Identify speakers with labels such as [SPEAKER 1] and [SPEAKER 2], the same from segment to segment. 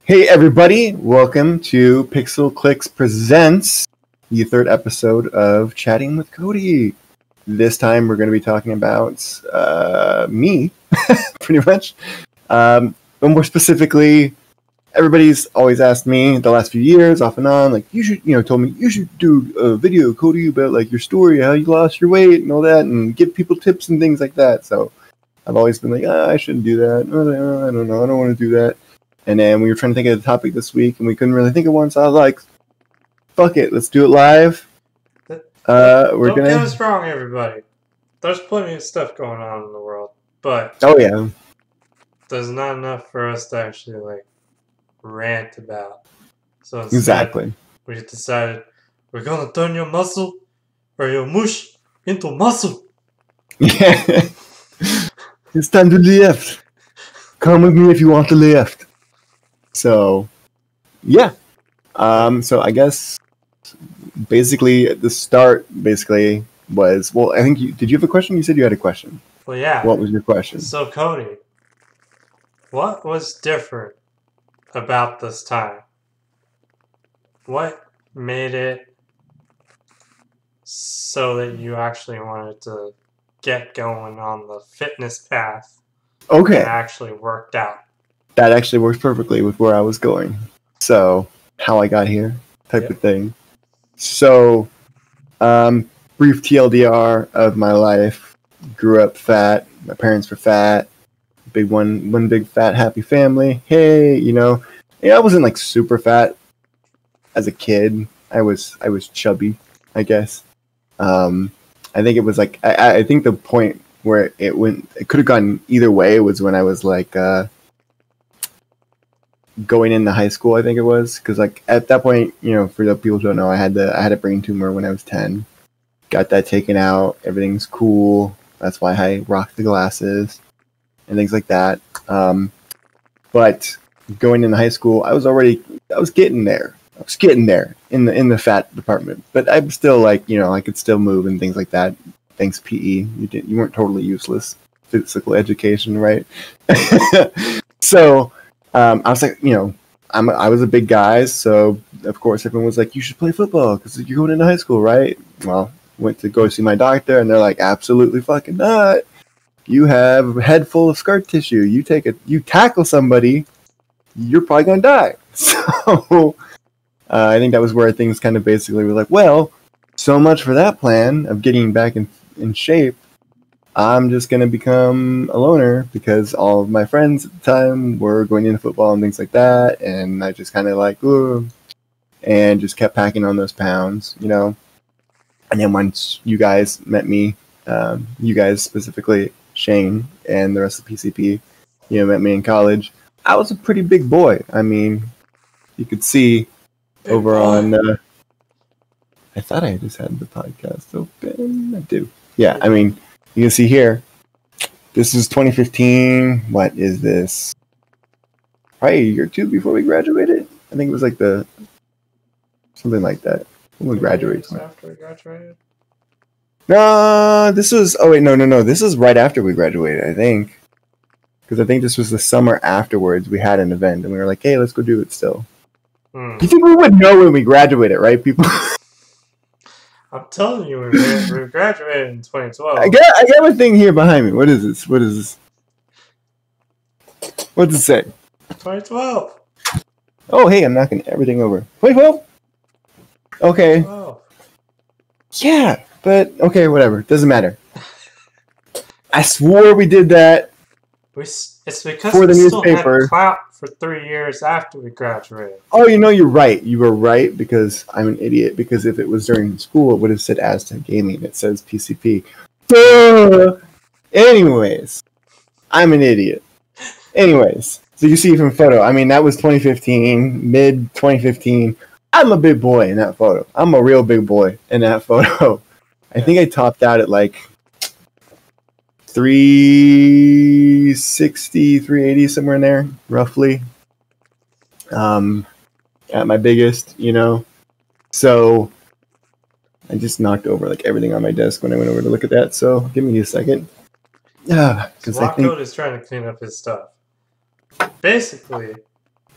[SPEAKER 1] Hey everybody, welcome to Pixel Clicks Presents, the third episode of Chatting with Cody. This time we're going to be talking about me, pretty much. But more specifically, everybody's always asked me the last few years, off and on, like, you should, told me you should do a video, Cody, about like your story, how you lost your weight and all that, and give people tips and things like that. So I've always been like, I shouldn't do that. I don't know. I don't want to do that. And then we were trying to think of the topic this week, and we couldn't really think of one, so I was like, fuck it, let's do it live.
[SPEAKER 2] Don't get us wrong, everybody. There's plenty of stuff going on in the world, but there's not enough for us to actually, like, rant about. So instead,
[SPEAKER 1] exactly.
[SPEAKER 2] We decided we're going to turn your muscle, or your mush, into muscle.
[SPEAKER 1] Yeah. It's time to lift. Come with me if you want to lift. So, yeah. So I guess basically the start was, well, I think did you have a question? You said you had a question.
[SPEAKER 2] Well, yeah.
[SPEAKER 1] What was your question?
[SPEAKER 2] So, Cody, what was different about this time? What made it so that you actually wanted to get going on the fitness path?
[SPEAKER 1] Okay.
[SPEAKER 2] And actually worked out.
[SPEAKER 1] That actually works perfectly with where I was going. So, how I got here type of thing. So, brief TLDR of my life. Grew up fat. My parents were fat. One big fat happy family. Hey, I wasn't like super fat as a kid. I was chubby, I guess. I think it was like I think the point where it could have gone either way was when I was like going into high school, I think it was, because like at that point, for the people who don't know, I had a brain tumor when I was 10. Got that taken out. Everything's cool. That's why I rock the glasses and things like that. But going into high school, I was getting there. I was getting there in the fat department, but I'm still like, I could still move and things like that. Thanks, PE. You weren't totally useless. Physical education, right? So. I was like, I was a big guy, so of course everyone was like, you should play football because you're going into high school, right? Well, went to go see my doctor, and they're like, absolutely fucking not. You have a head full of scar tissue. You tackle somebody, you're probably gonna die. So I think that was where things kind of basically were like, well, so much for that plan of getting back in shape. I'm just going to become a loner because all of my friends at the time were going into football and things like that. And I just kind of like, ooh, and just kept packing on those pounds, And then once you guys met me, you guys specifically, Shane and the rest of PCP, met me in college. I was a pretty big boy. I mean, you could see over on, I thought I just had the podcast open. I do. Yeah, I mean, you can see here, this is 2015. What is this? Probably a year or two before we graduated. I think it was like something like that. When we graduated.
[SPEAKER 2] After we graduated?
[SPEAKER 1] No, this was, no. This is right after we graduated, I think. Because I think this was the summer afterwards. We had an event and we were like, hey, let's go do it still. You think we would know when we graduated, right, people?
[SPEAKER 2] I'm telling you, we graduated in 2012.
[SPEAKER 1] I got a thing here behind me. What is this? What's it say?
[SPEAKER 2] 2012.
[SPEAKER 1] Oh, hey, I'm knocking everything over. 2012? Okay.
[SPEAKER 2] 2012.
[SPEAKER 1] Yeah, but okay, whatever. Doesn't matter. I swore we did that.
[SPEAKER 2] It's because
[SPEAKER 1] for the
[SPEAKER 2] we
[SPEAKER 1] newspaper.
[SPEAKER 2] Still had clout for 3 years after we graduated.
[SPEAKER 1] Oh, you're right. You were right because I'm an idiot. Because if it was during school, it would have said Aztec Gaming. It says PCP. Anyways, I'm an idiot. Anyways, so you see from photo. I mean, that was 2015, mid 2015. I'm a big boy in that photo. I'm a real big boy in that photo. I think I topped out at like 360, 380, somewhere in there, roughly. At my biggest, So I just knocked over like everything on my desk when I went over to look at that. So give me a second. Yeah,
[SPEAKER 2] because I think is trying to clean up his stuff. Basically,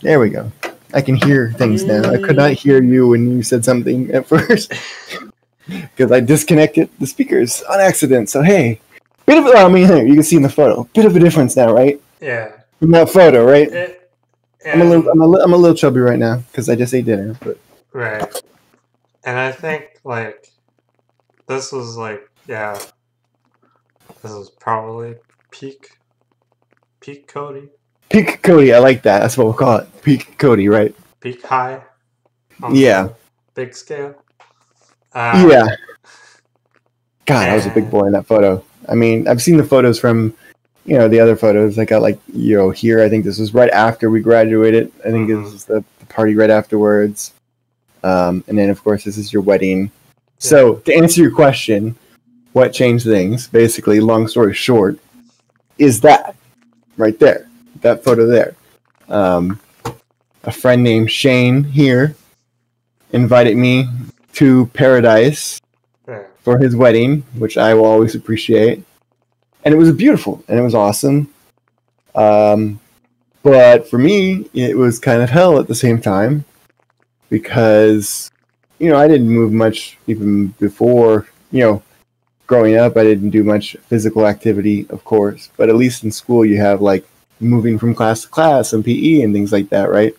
[SPEAKER 1] There we go. I can hear things now. I could not hear you when you said something at first because I disconnected the speakers on accident. So hey, bit of here you can see in the photo, bit of a difference now, right?
[SPEAKER 2] Yeah.
[SPEAKER 1] From that photo, right? I'm a little chubby right now because I just ate dinner, but
[SPEAKER 2] right. And I think like this was like this was probably peak Cody.
[SPEAKER 1] Peak Cody, I like that. That's what we'll call it. Peak Cody, right?
[SPEAKER 2] Peak high.
[SPEAKER 1] Yeah.
[SPEAKER 2] Big scale.
[SPEAKER 1] Yeah. God, I was a big boy in that photo. I mean, I've seen the photos from, the other photos. I got here. I think this was right after we graduated. I think this was the party right afterwards. And then, of course, this is your wedding. Yeah. So, to answer your question, what changed things? Basically, long story short, is that right there, that photo there. A friend named Shane here invited me to Paradise for his wedding, which I will always appreciate. And it was beautiful and it was awesome. But for me, it was kind of hell at the same time because, I didn't move much even before, growing up. I didn't do much physical activity, of course, but at least in school you have moving from class to class and PE and things like that, right?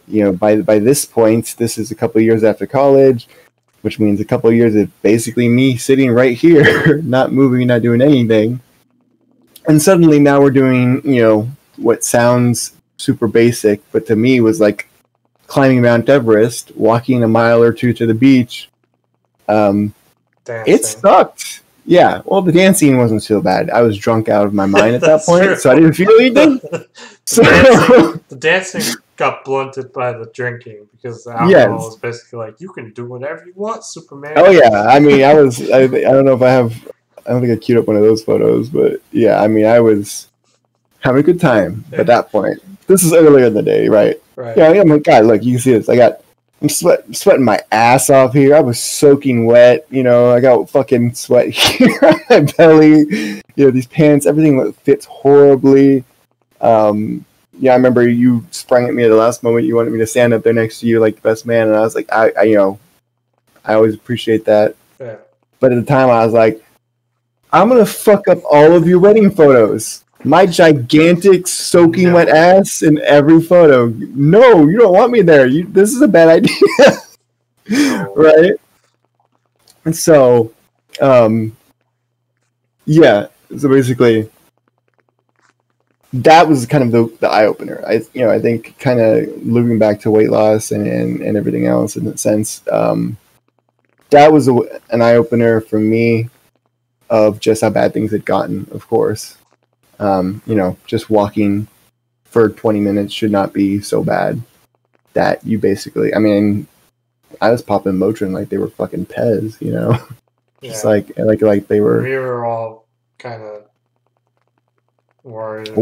[SPEAKER 1] Yep. By this point, this is a couple of years after college, which means a couple of years of basically me sitting right here, not moving, not doing anything. And suddenly now we're doing, what sounds super basic, but to me was like climbing Mount Everest, walking a mile or two to the beach. It sucked. Yeah, well, the dancing wasn't so bad. I was drunk out of my mind at that point, true. So I didn't feel anything.
[SPEAKER 2] The dancing got blunted by the drinking because the alcohol was basically like, you can do whatever you want, Superman.
[SPEAKER 1] Oh, yeah. I mean, I don't know if I don't think I queued up one of those photos, but yeah, I mean, I was having a good time at that point. This is earlier in the day, right?
[SPEAKER 2] Right.
[SPEAKER 1] Yeah, I'm like, God, look, you can see this. I'm sweating my ass off here. I was soaking wet. I got fucking sweat here on my belly. These pants, everything fits horribly. I remember you sprang at me at the last moment. You wanted me to stand up there next to you like the best man, and I was like, I always appreciate that.
[SPEAKER 2] Yeah.
[SPEAKER 1] But at the time, I was like, I'm gonna fuck up all of your wedding photos. My gigantic soaking wet ass in every photo. No, you don't want me there. This is a bad idea. Right? And so, so basically, that was kind of the eye-opener. I think kind of looping back to weight loss and everything else in that sense, that was an eye-opener for me of just how bad things had gotten, of course. Just walking for 20 minutes should not be so bad that you basically, I mean, I was popping Motrin like they were fucking Pez, just like they were.
[SPEAKER 2] We were all kind of worried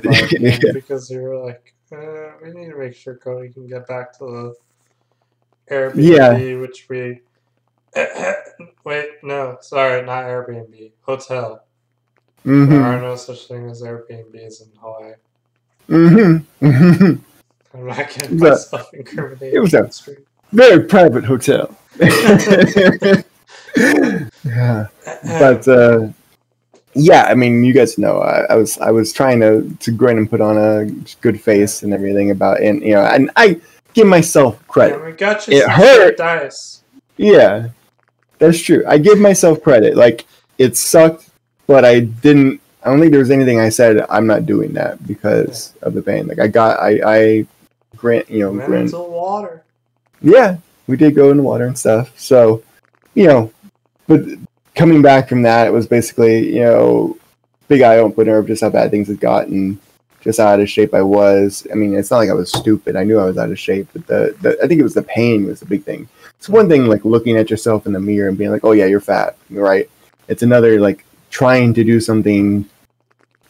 [SPEAKER 2] because we were like, we need to make sure Cody can get back to the Airbnb, which we wait, no, sorry, not Airbnb, hotel. Mm-hmm. There are no such thing as Airbnbs in Hawaii.
[SPEAKER 1] Mm-hmm.
[SPEAKER 2] I'm not getting myself incriminated.
[SPEAKER 1] It was a very private hotel. Yeah. But I mean, you guys know I was trying to grin and put on a good face and everything and I give myself credit.
[SPEAKER 2] Yeah, we got you.
[SPEAKER 1] It hurt.
[SPEAKER 2] Dice.
[SPEAKER 1] Yeah, that's true. I give myself credit. Like, it sucked, but I don't think there was anything I said I'm not doing that because of the pain. Like, I grant,
[SPEAKER 2] went into water.
[SPEAKER 1] Yeah, we did go in the water and stuff. So, but coming back from that, it was basically, big eye opener of just how bad things had gotten, just how out of shape I was. I mean, it's not like I was stupid. I knew I was out of shape, but I think it was the pain was the big thing. It's one thing, like, looking at yourself in the mirror and being like, oh yeah, you're fat, right? It's another, like, trying to do something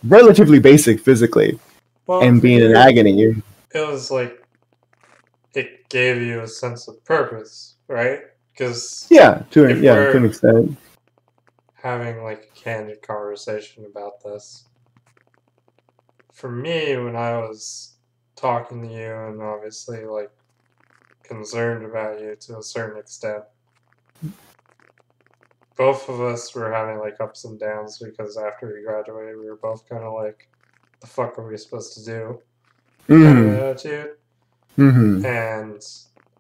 [SPEAKER 1] relatively basic physically and being in agony.
[SPEAKER 2] It was like, it gave you a sense of purpose, right? Because
[SPEAKER 1] to an extent.
[SPEAKER 2] Having like a candid conversation about this. For me, when I was talking to you and obviously like concerned about you to a certain extent. Both of us were having like ups and downs because after we graduated, we were both kind of like, "The fuck are we supposed to do?" kind of attitude. And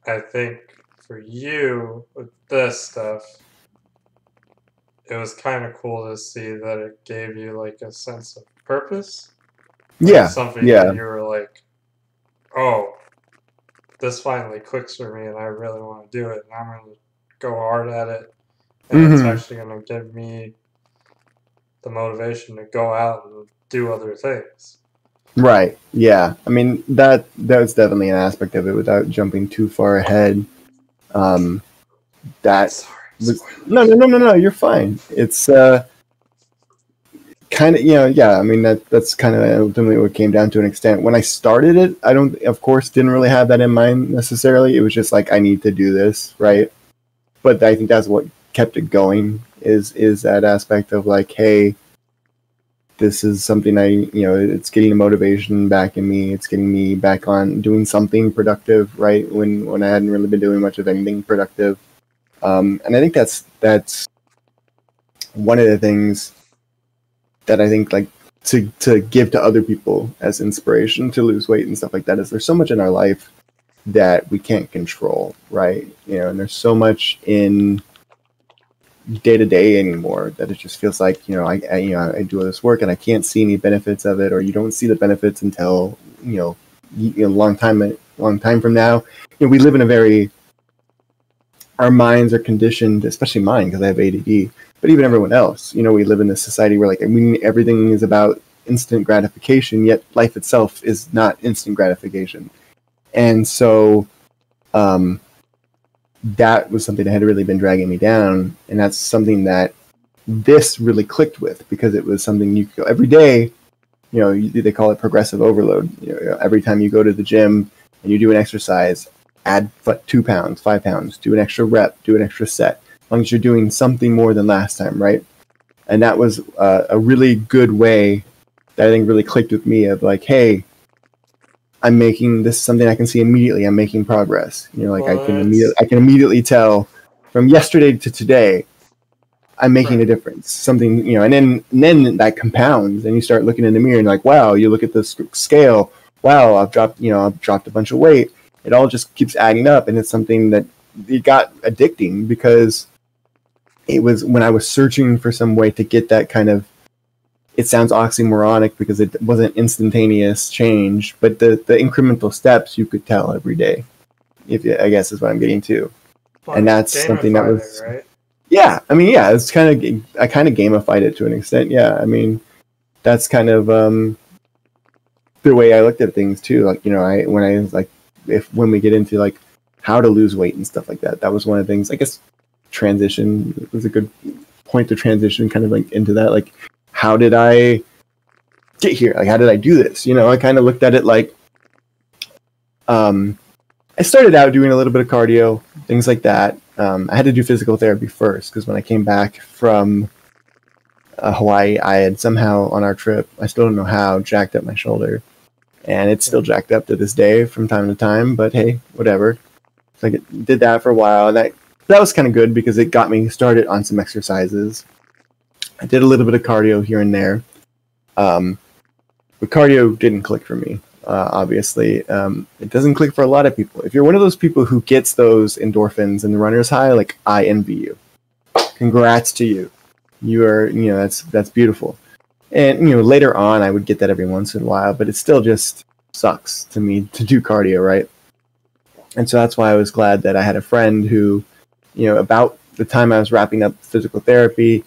[SPEAKER 2] I think for you with this stuff, it was kind of cool to see that it gave you like a sense of purpose. Like something that you were like, "Oh, this finally clicks for me and I really want to do it and I'm going to go hard at it and it's actually going to give me the motivation to go out and do other things."
[SPEAKER 1] Right. Yeah. I mean, that was definitely an aspect of it without jumping too far ahead. That was no. You're fine. It's kind of, yeah. I mean, that's kind of ultimately what it came down to an extent. When I started it, I didn't really have that in mind necessarily. It was just like, I need to do this, right? But I think that's what kept it going. Is that aspect of like, hey, this is something it's getting the motivation back in me. It's getting me back on doing something productive, right? When I hadn't really been doing much of anything productive. And I think that's one of the things that I think like to give to other people as inspiration to lose weight and stuff like that is there's so much in our life that we can't control, right? And there's so much in day to day anymore that it just feels like I do all this work and I can't see any benefits of it, or you don't see the benefits until a long time from now. We live in a very, our minds are conditioned, especially mine because I have ADD, but even everyone else. We live in this society where everything is about instant gratification, yet life itself is not instant gratification, and so that was something that had really been dragging me down, and that's something that this really clicked with because it was something you could go every day. They call it progressive overload. Every time you go to the gym and you do an exercise, add 2 pounds, 5 pounds, do an extra rep, do an extra set, as long as you're doing something more than last time, right? And that was a really good way that I think really clicked with me of like, hey, I'm making this something I can see immediately. I'm making progress. I can immediately tell from yesterday to today, I'm making a difference. Something, and then that compounds, and you start looking in the mirror and like, wow, you look at the scale. Wow, I've dropped a bunch of weight. It all just keeps adding up, and it's something that it got addicting because it was when I was searching for some way to get that kind of. It sounds oxymoronic because it wasn't instantaneous change, but the incremental steps you could tell every day, I guess is what I'm getting to. Well, and that's something that was, right? Yeah. I mean, yeah, it's I kind of gamified it to an extent. Yeah. I mean, that's kind of the way I looked at things too. Like, when we get into like how to lose weight and stuff like that, that was one of the things, I guess, transition was a good point to transition kind of like into that. Like, how did I get here? Like, how did I do this? I kind of looked at it like, I started out doing a little bit of cardio, things like that. I had to do physical therapy first because when I came back from Hawaii, I had somehow on our trip, I still don't know how, jacked up my shoulder. And it's still jacked up to this day from time to time, but hey, whatever. So I did that for a while, and that was kind of good because it got me started on some exercises. I did a little bit of cardio here and there. But cardio didn't click for me, obviously. It doesn't click for a lot of people. If you're one of those people who gets those endorphins and the runner's high, like, I envy you. Congrats to you. You are, that's beautiful. And, later on, I would get that every once in a while, but it still just sucks to me to do cardio, right? And so that's why I was glad that I had a friend who, about the time I was wrapping up physical therapy,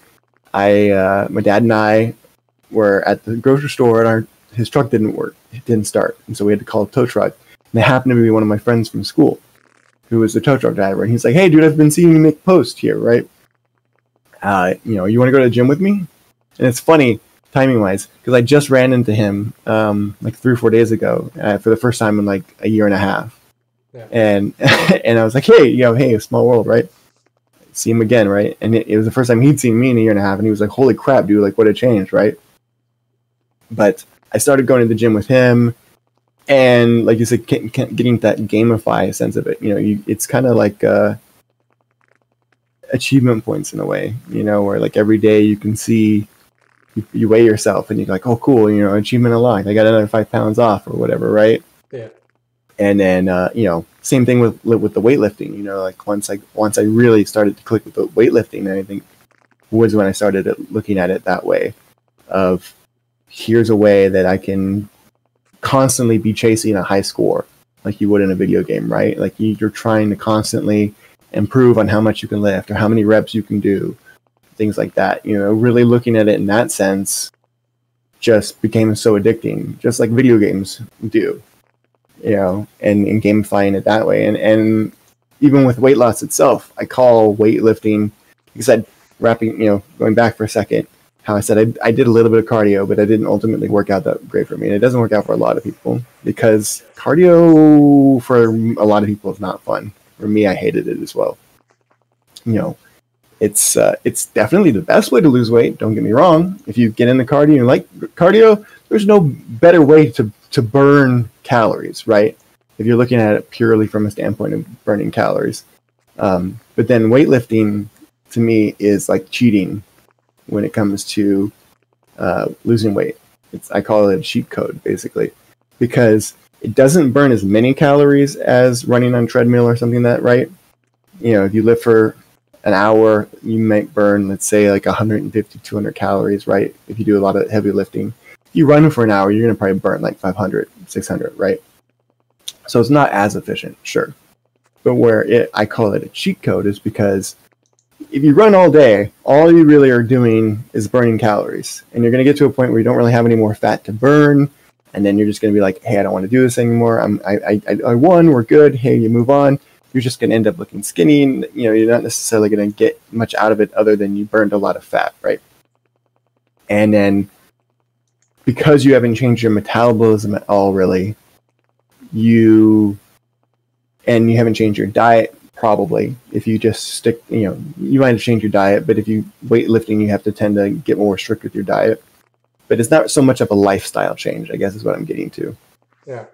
[SPEAKER 1] my dad and I were at the grocery store and his truck didn't work. It didn't start. And so we had to call a tow truck. And it happened to be one of my friends from school who was the tow truck driver. And he's like, hey, dude, I've been seeing you make posts here, right? You want to go to the gym with me? And it's funny, timing-wise, because I just ran into him like 3 or 4 days ago for the first time in like a year and a half. Yeah. And I was like, hey, hey, small world, right? See him again, right? And it was the first time he'd seen me in a year and a half, and he was like, holy crap, dude, like, what a change, right? But I started going to the gym with him, And like you said, getting that gamify sense of it, it's kind of like achievement points in a way, where like every day you can see, you weigh yourself and you're like, oh, cool, achievement unlocked. I got another 5 pounds off or whatever, right?
[SPEAKER 2] Yeah.
[SPEAKER 1] And then, same thing with the weightlifting. Like once I really started to click with the weightlifting, I think was when I started looking at it that way. Of here's a way that I can constantly be chasing a high score, like you would in a video game, right? Like you're trying to constantly improve on how much you can lift or how many reps you can do, things like that. Really looking at it in that sense just became so addicting, just like video games do. And gamifying it that way. And even with weight loss itself, I call weightlifting, like I said, going back for a second, how I said I did a little bit of cardio, but I didn't ultimately work out that great for me. And it doesn't work out for a lot of people because cardio for a lot of people is not fun. For me, I hated it as well. It's definitely the best way to lose weight. Don't get me wrong. If you get into cardio and like cardio, there's no better way to burn calories, right? If you're looking at it purely from a standpoint of burning calories. But then weightlifting to me is like cheating when it comes to losing weight. I call it a cheat code, basically, because it doesn't burn as many calories as running on a treadmill or something like that, right? If you lift for an hour, you might burn, let's say, like 150, 200 calories, right? If you do a lot of heavy lifting. If you run for an hour, you're going to probably burn like 500, 600, right? So it's not as efficient, sure. But I call it a cheat code is because if you run all day, all you really are doing is burning calories. And you're going to get to a point where you don't really have any more fat to burn. And then you're just going to be like, hey, I don't want to do this anymore. I won. We're good. Hey, you move on. You're just going to end up looking skinny. And, you're not necessarily going to get much out of it other than you burned a lot of fat, right? And then because you haven't changed your metabolism at all, really, you haven't changed your diet. Probably, if you just stick, you might have changed your diet, but if you weightlifting, you have to tend to get more strict with your diet. But it's not so much of a lifestyle change, I guess is what I'm getting to.
[SPEAKER 2] Yeah.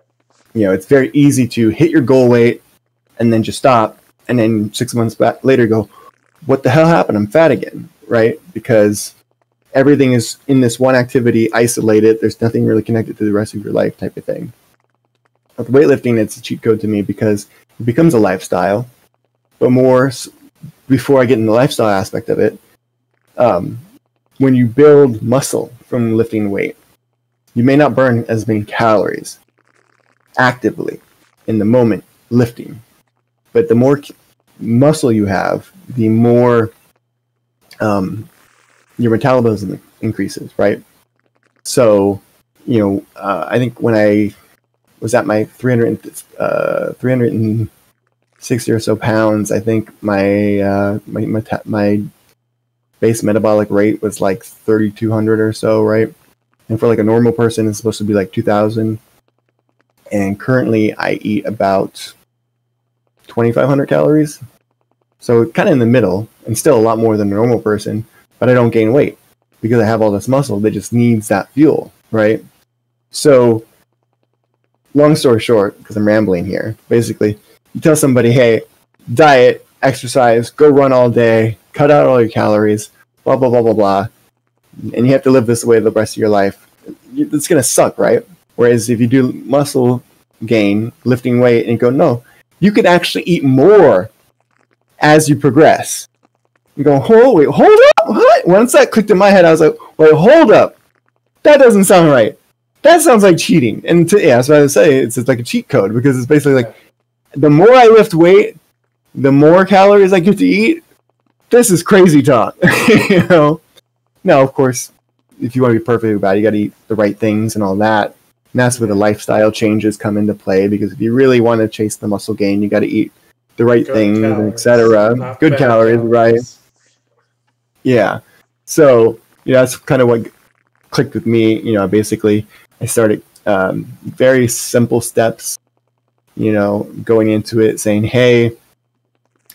[SPEAKER 1] It's very easy to hit your goal weight and then just stop. And then 6 months back later go, what the hell happened? I'm fat again, right? Because everything is in this one activity, isolated. There's nothing really connected to the rest of your life type of thing. With weightlifting, it's a cheat code to me because it becomes a lifestyle. But more, before I get in the lifestyle aspect of it, when you build muscle from lifting weight, you may not burn as many calories actively in the moment lifting. But the more muscle you have, the more your metabolism increases, right? So, I think when I was at my 360 or so pounds, I think my base metabolic rate was like 3,200 or so, right? And for like a normal person, it's supposed to be like 2,000. And currently, I eat about 2,500 calories, so kind of in the middle, and still a lot more than a normal person. But I don't gain weight because I have all this muscle that just needs that fuel, right? So, long story short, because I'm rambling here, basically, you tell somebody, hey, diet, exercise, go run all day, cut out all your calories, blah, blah, blah, blah, blah, and you have to live this way the rest of your life. It's going to suck, right? Whereas if you do muscle gain, lifting weight, and you go, no, you could actually eat more as you progress. You go, hold up, what? Once that clicked in my head, I was like, wait, hold up. That doesn't sound right. That sounds like cheating. And that's what I would say. It's like a cheat code because it's basically like, the more I lift weight, the more calories I get to eat. This is crazy talk. Now, of course, if you want to be perfectly bad, you got to eat the right things and all that. And that's where the lifestyle changes come into play, because if you really want to chase the muscle gain, you got to eat the right things, etc. Good calories, right? Yeah. So, that's kind of what clicked with me. Basically, I started very simple steps, going into it, saying, hey,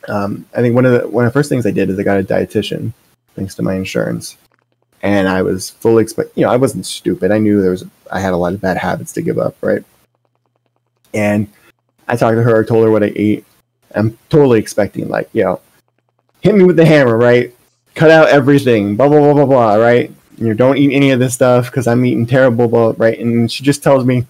[SPEAKER 1] I think one of the first things I did is I got a dietitian, thanks to my insurance. And I was fully I wasn't stupid. I knew I had a lot of bad habits to give up, right? And I talked to her, told her what I ate. I'm totally expecting, like, hit me with the hammer, right? Cut out everything, blah, blah, blah, blah, blah, right? Don't eat any of this stuff because I'm eating terrible, blah, right? And she just tells me,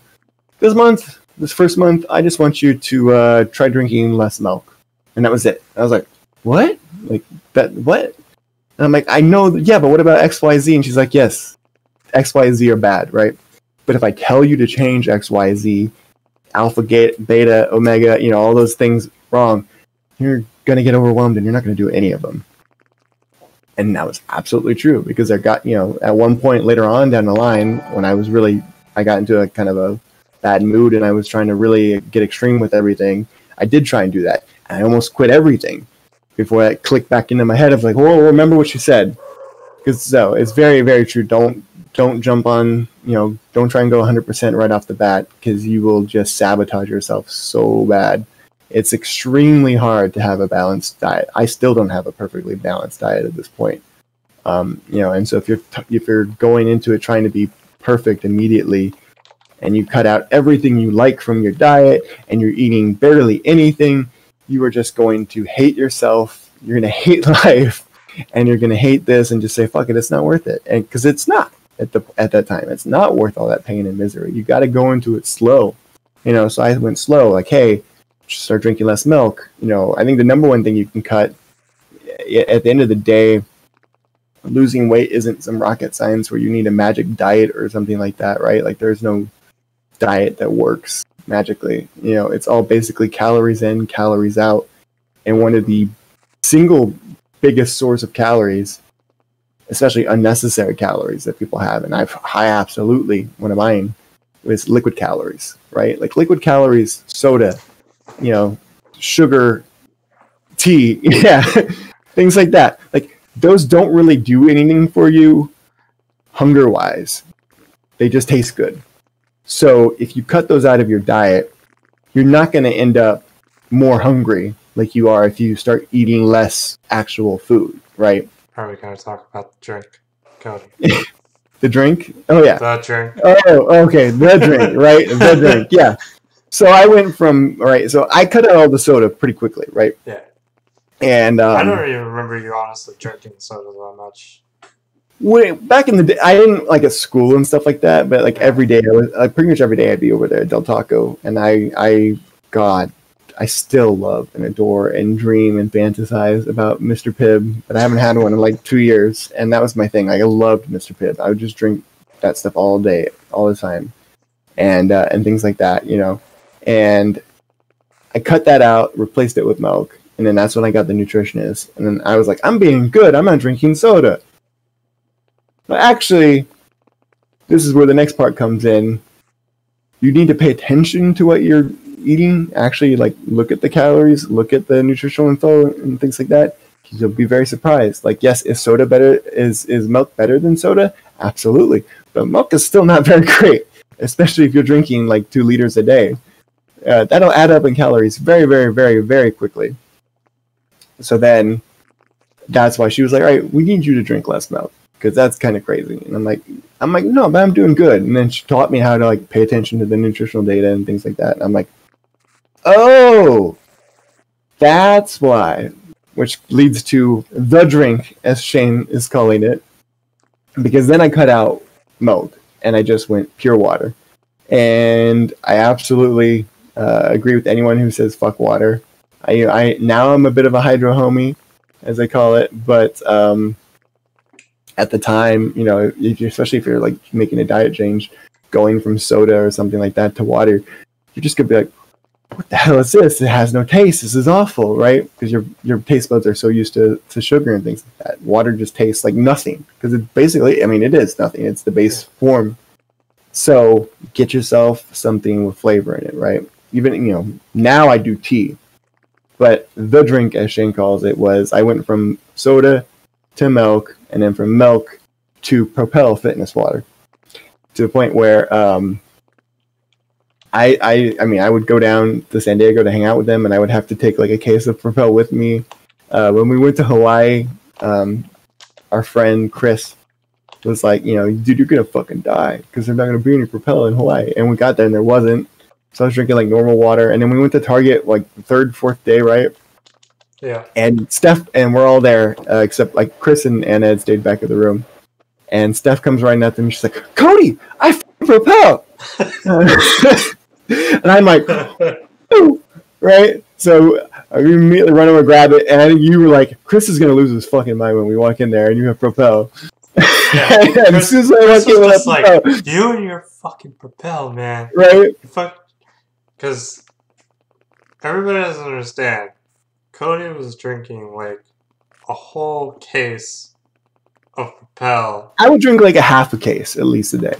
[SPEAKER 1] this first month, I just want you to try drinking less milk. And that was it. I was like, what? Like, that, what? And I'm like, I know, yeah, but what about X, Y, Z? And she's like, yes, X, Y, Z are bad, right? But if I tell you to change X, Y, Z, alpha, beta, omega, all those things wrong, you're going to get overwhelmed and you're not going to do any of them. And that was absolutely true, because I got, at one point later on down the line, when I got into a kind of a bad mood and I was trying to really get extreme with everything, I did try and do that. And I almost quit everything before that clicked back into my head of like, oh, remember what you said. Because so it's very, very true. Don't jump on, don't try and go 100% right off the bat, because you will just sabotage yourself so bad. It's extremely hard to have a balanced diet. I still don't have a perfectly balanced diet at this point. And so if you're going into it trying to be perfect immediately, and you cut out everything you like from your diet, and you're eating barely anything, you are just going to hate yourself. You're going to hate life, and you're going to hate this, and just say, "Fuck it, it's not worth it." And because it's not at that time, it's not worth all that pain and misery. You got to go into it slow. So I went slow. Like, hey, start drinking less milk. I think the number one thing you can cut at the end of the day, losing weight isn't some rocket science where you need a magic diet or something like that, right? Like, there's no diet that works magically. It's all basically calories in, calories out. And one of the single biggest source of calories, especially unnecessary calories that people have, and I absolutely, one of mine, is liquid calories, right? Like liquid calories, soda, sugar, tea, yeah, things like that. Like, those don't really do anything for you hunger-wise. They just taste good. So if you cut those out of your diet, you're not going to end up more hungry like you are if you start eating less actual food, right?
[SPEAKER 2] Are we going to talk about the drink, Cody?
[SPEAKER 1] The drink? Oh, yeah.
[SPEAKER 2] The drink.
[SPEAKER 1] Oh, okay. The drink, right? The drink, yeah. So I went from, right, so I cut out all the soda pretty quickly, right?
[SPEAKER 2] Yeah.
[SPEAKER 1] And
[SPEAKER 2] I don't even remember you honestly drinking soda that much.
[SPEAKER 1] Back in the day, I didn't like at school and stuff like that, but like every day, pretty much every day I'd be over there at Del Taco, and I still love and adore and dream and fantasize about Mr. Pibb, but I haven't had one in like 2 years, and that was my thing. I loved Mr. Pibb. I would just drink that stuff all day, all the time, and things like that, And I cut that out, replaced it with milk, and then that's when I got the nutritionist, and then I was like, I'm being good. I'm not drinking soda. But actually, this is where the next part comes in. You need to pay attention to what you're eating. Actually, like, look at the calories, look at the nutritional info and things like that. You'll be very surprised. Like, yes, is milk better than soda? Absolutely. But milk is still not very great, especially if you're drinking like 2 liters a day. That'll add up in calories very, very, very, very quickly. So then that's why she was like, all right, we need you to drink less milk, because that's kind of crazy. And I'm like, no, but I'm doing good. And then she taught me how to like pay attention to the nutritional data and things like that. And I'm like, oh, that's why. Which leads to the drink, as Shane is calling it, because then I cut out milk and I just went pure water. And I absolutely agree with anyone who says fuck water. Now I'm a bit of a hydro homie, as I call it, but at the time, especially if you're like making a diet change, going from soda or something like that to water, you're just gonna be like, what the hell is this? It has no taste. This is awful, right? Because your taste buds are so used to sugar and things like that. Water just tastes like nothing, because it basically, it is nothing. It's the base form. So get yourself something with flavor in it, right? Even, now I do tea, but the drink, as Shane calls it, was I went from soda to milk, and then from milk to Propel fitness water, to the point where I would go down to San Diego to hang out with them, and I would have to take like a case of Propel with me. When we went to Hawaii, our friend Chris was like, dude, you're gonna fucking die because there's not gonna be any Propel in Hawaii. And we got there and there wasn't. So I was drinking like normal water, and then we went to Target like the third, fourth day, right?
[SPEAKER 2] Yeah.
[SPEAKER 1] And Steph and we're all there, except like Chris and Ed stayed back in the room. And Steph comes running up to me. She's like, "Cody, I Propel!" And I'm like, "Oh!" Right? So I immediately run over, grab it, and I think you were like, "Chris is gonna lose his fucking mind when we walk in there," and you have Propel.
[SPEAKER 2] Yeah, and as soon as I walk in with like, you and your fucking Propel, man.
[SPEAKER 1] Right?
[SPEAKER 2] Because everybody doesn't understand. Cody was drinking like a whole case of Propel.
[SPEAKER 1] I would drink like a half a case at least a day.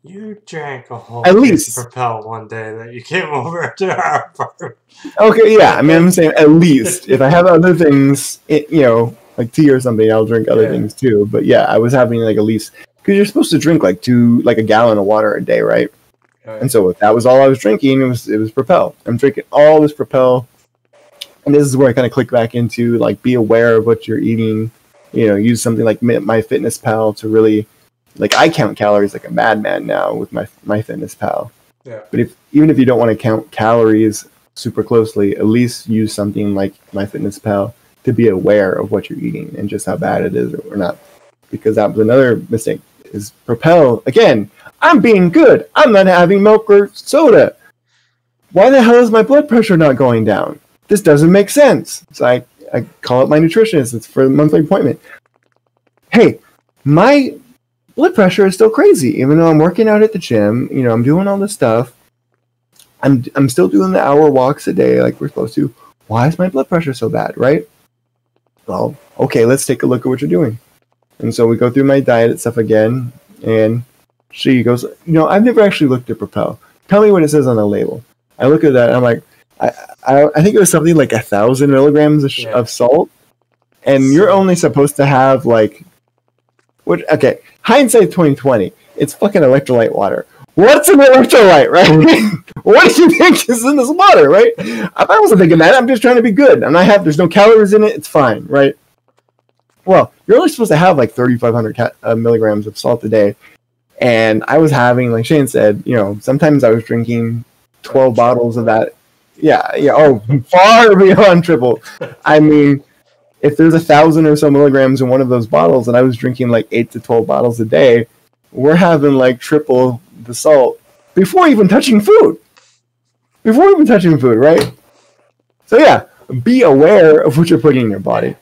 [SPEAKER 2] You drank a whole
[SPEAKER 1] at
[SPEAKER 2] case
[SPEAKER 1] least.
[SPEAKER 2] of Propel one day that you came over to our apartment.
[SPEAKER 1] Okay, yeah. I mean, I'm saying at least. If I have other things, like tea or something, I'll drink other things too. But yeah, I was having like at least, because you're supposed to drink like a gallon of water a day, right? And so if that was all I was drinking, it was Propel. I'm drinking all this Propel. And this is where I kind of click back into like be aware of what you're eating. Use something like MyFitnessPal to really, like, I count calories like a madman now with MyFitnessPal.
[SPEAKER 2] Yeah.
[SPEAKER 1] But even if you don't want to count calories super closely, at least use something like MyFitnessPal to be aware of what you're eating and just how bad it is or not. Because that was another mistake. Is Propel again? I'm being good. I'm not having milk or soda. Why the hell is my blood pressure not going down? This doesn't make sense. So I call up my nutritionist. It's for the monthly appointment. Hey, my blood pressure is still crazy. Even though I'm working out at the gym, I'm doing all this stuff. I'm still doing the hour walks a day like we're supposed to. Why is my blood pressure so bad, right? Well, okay, let's take a look at what you're doing. And so we go through my diet and stuff again, and she goes, I've never actually looked at Propel. Tell me what it says on the label. I look at that, and I'm like, I think it was something like 1,000 milligrams of salt, and you're only supposed to have like, okay, hindsight 2020, it's fucking electrolyte water. What's an electrolyte, right? What do you think is in this water, right? I wasn't thinking that. I'm just trying to be good, and there's no calories in it. It's fine, right? Well, you're only supposed to have like 3,500 milligrams of salt a day, and I was having, like Shane said, sometimes I was drinking 12 bottles of that. Yeah. Oh, far beyond triple. I mean, if there's 1,000 or so milligrams in one of those bottles, and I was drinking like 8 to 12 bottles a day, we're having like triple the salt before even touching food. Right? So yeah, be aware of what you're putting in your body.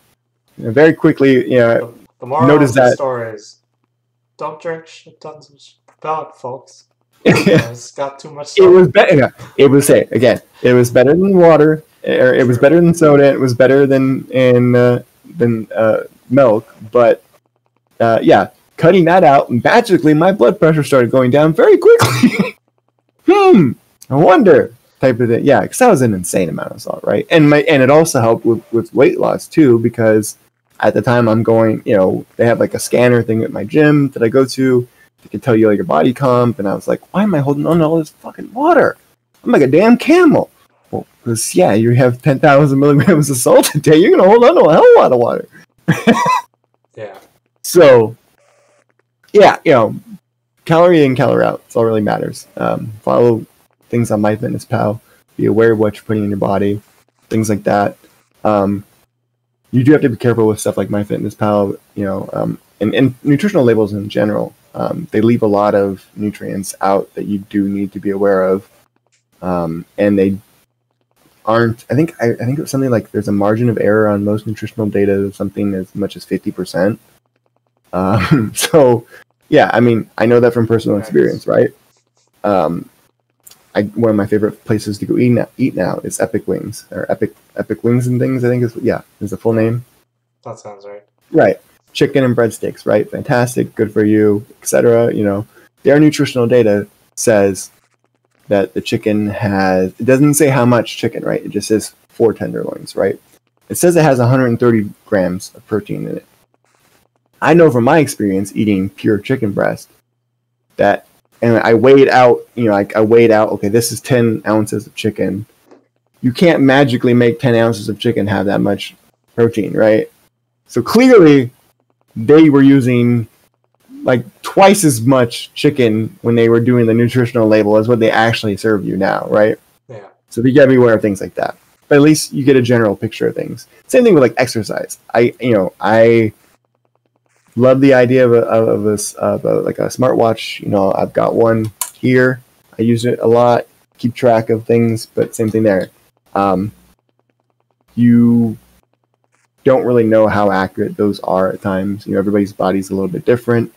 [SPEAKER 1] Very quickly,
[SPEAKER 2] the moral
[SPEAKER 1] notice
[SPEAKER 2] of the
[SPEAKER 1] that
[SPEAKER 2] story is don't drink shit tons of Propel, folks. It's got too much salt.
[SPEAKER 1] It was better. Yeah, it was again. It was better than water. Or it was better than soda. It was better than milk. But yeah, cutting that out, magically my blood pressure started going down very quickly. I wonder, type of thing. Yeah, because that was an insane amount of salt, right? And it also helped with weight loss too, because at the time I'm going, they have like a scanner thing at my gym that I go to. They can tell you like your body comp, and I was like, why am I holding on to all this fucking water? I'm like a damn camel. Well, because you have 10,000 milligrams of salt a day, you're gonna hold on to a hell of a lot of water.
[SPEAKER 2] Yeah.
[SPEAKER 1] So, yeah, calorie in, calorie out. That's all really matters. Follow things on MyFitnessPal. Be aware of what you're putting in your body. Things like that. You do have to be careful with stuff like MyFitnessPal, and nutritional labels in general. They leave a lot of nutrients out that you do need to be aware of. And they aren't, I think it was something like there's a margin of error on most nutritional data of something as much as 50%. So, yeah, I mean, I know that from personal experience, right? One of my favorite places to go eat now is Epic Wings, or Epic Wings and Things, I think is the full name.
[SPEAKER 2] That sounds right.
[SPEAKER 1] Right. Chicken and breadsticks, right? Fantastic, good for you, etc. Their nutritional data says that the chicken it doesn't say how much chicken, right? It just says 4 tenderloins, right? It says it has 130 grams of protein in it. I know from my experience eating pure chicken breast that, and I weighed out, okay, this is 10 ounces of chicken. You can't magically make 10 ounces of chicken have that much protein, right? So clearly, they were using like twice as much chicken when they were doing the nutritional label as what they actually serve you now, right?
[SPEAKER 2] Yeah.
[SPEAKER 1] So you gotta be aware of things like that. But at least you get a general picture of things. Same thing with like exercise. I love the idea of like a smartwatch. You know, I've got one here. I use it a lot, keep track of things. But same thing there. You don't really know how accurate those are at times. You know, everybody's body's a little bit different.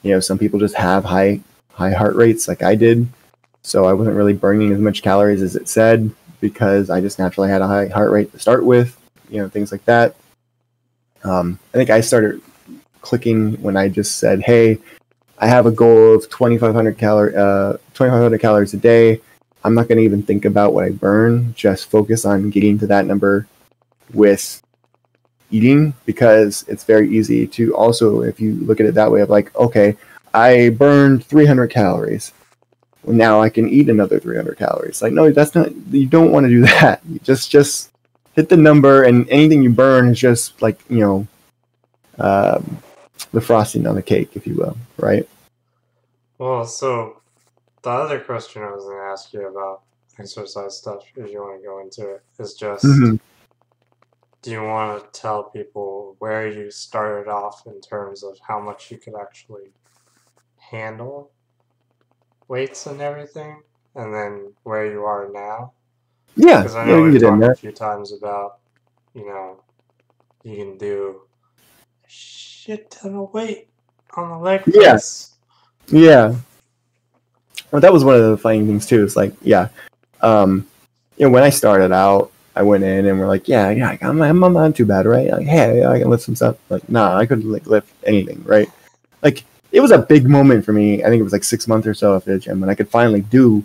[SPEAKER 1] You know, some people just have high heart rates like I did. So I wasn't really burning as much calories as it said because I just naturally had a high heart rate to start with, you know, things like that. I think I started clicking when I just said, hey, I have a goal of 2,500 calories a day. I'm not going to even think about what I burn, just focus on getting to that number with eating, because it's very easy to also, if you look at it that way, of like, okay, I burned 300 calories. Well, now I can eat another 300 calories. Like, no, that's not, you don't want to do that. You just hit the number, and anything you burn is just like, you know, the frosting on the cake, if you will, right?
[SPEAKER 2] Well, so the other question I was going to ask you about exercise stuff, if you want to go into it, is just, do you want to tell people where you started off in terms of how much you could actually handle weights and everything, and then where you are now?
[SPEAKER 1] Yeah,
[SPEAKER 2] because I know we've talked a few times about, you know, you can do a shit ton of weight on the leg press.
[SPEAKER 1] Yeah. Well, that was one of the funny things too. It's like, you know, when I started out, I went in and we're like, I'm not too bad, right? Like, hey, I can lift some stuff. Like, nah, I couldn't like lift anything, right? Like, it was a big moment for me. I think it was like 6 months or so at the gym when I could finally do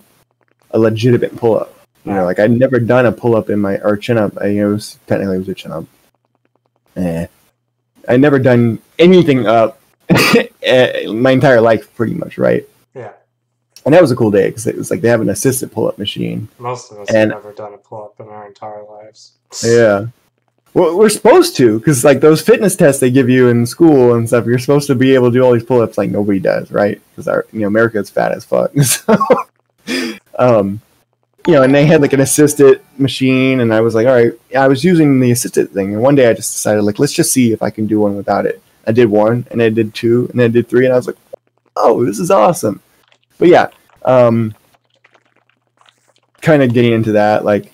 [SPEAKER 1] a legitimate pull-up. You know, like I'd never done a pull-up or chin-up. It was a chin-up. I'd never done anything up my entire life, pretty much, right?
[SPEAKER 2] Yeah.
[SPEAKER 1] And that was a cool day because it was like they have an assisted pull-up machine.
[SPEAKER 2] Most of us have never done a pull-up in our entire lives.
[SPEAKER 1] Yeah. Well, we're supposed to, because like those fitness tests they give you in school and stuff, you're supposed to be able to do all these pull-ups like nobody does, right? Because America's fat as fuck. So, you know, and they had like an assisted machine, and I was like, all right, I was using the assisted thing, and one day I just decided, like, let's just see if I can do one without it. I did one, and I did two, and I did three, and I was like, oh, this is awesome. But yeah, kind of getting into that, like,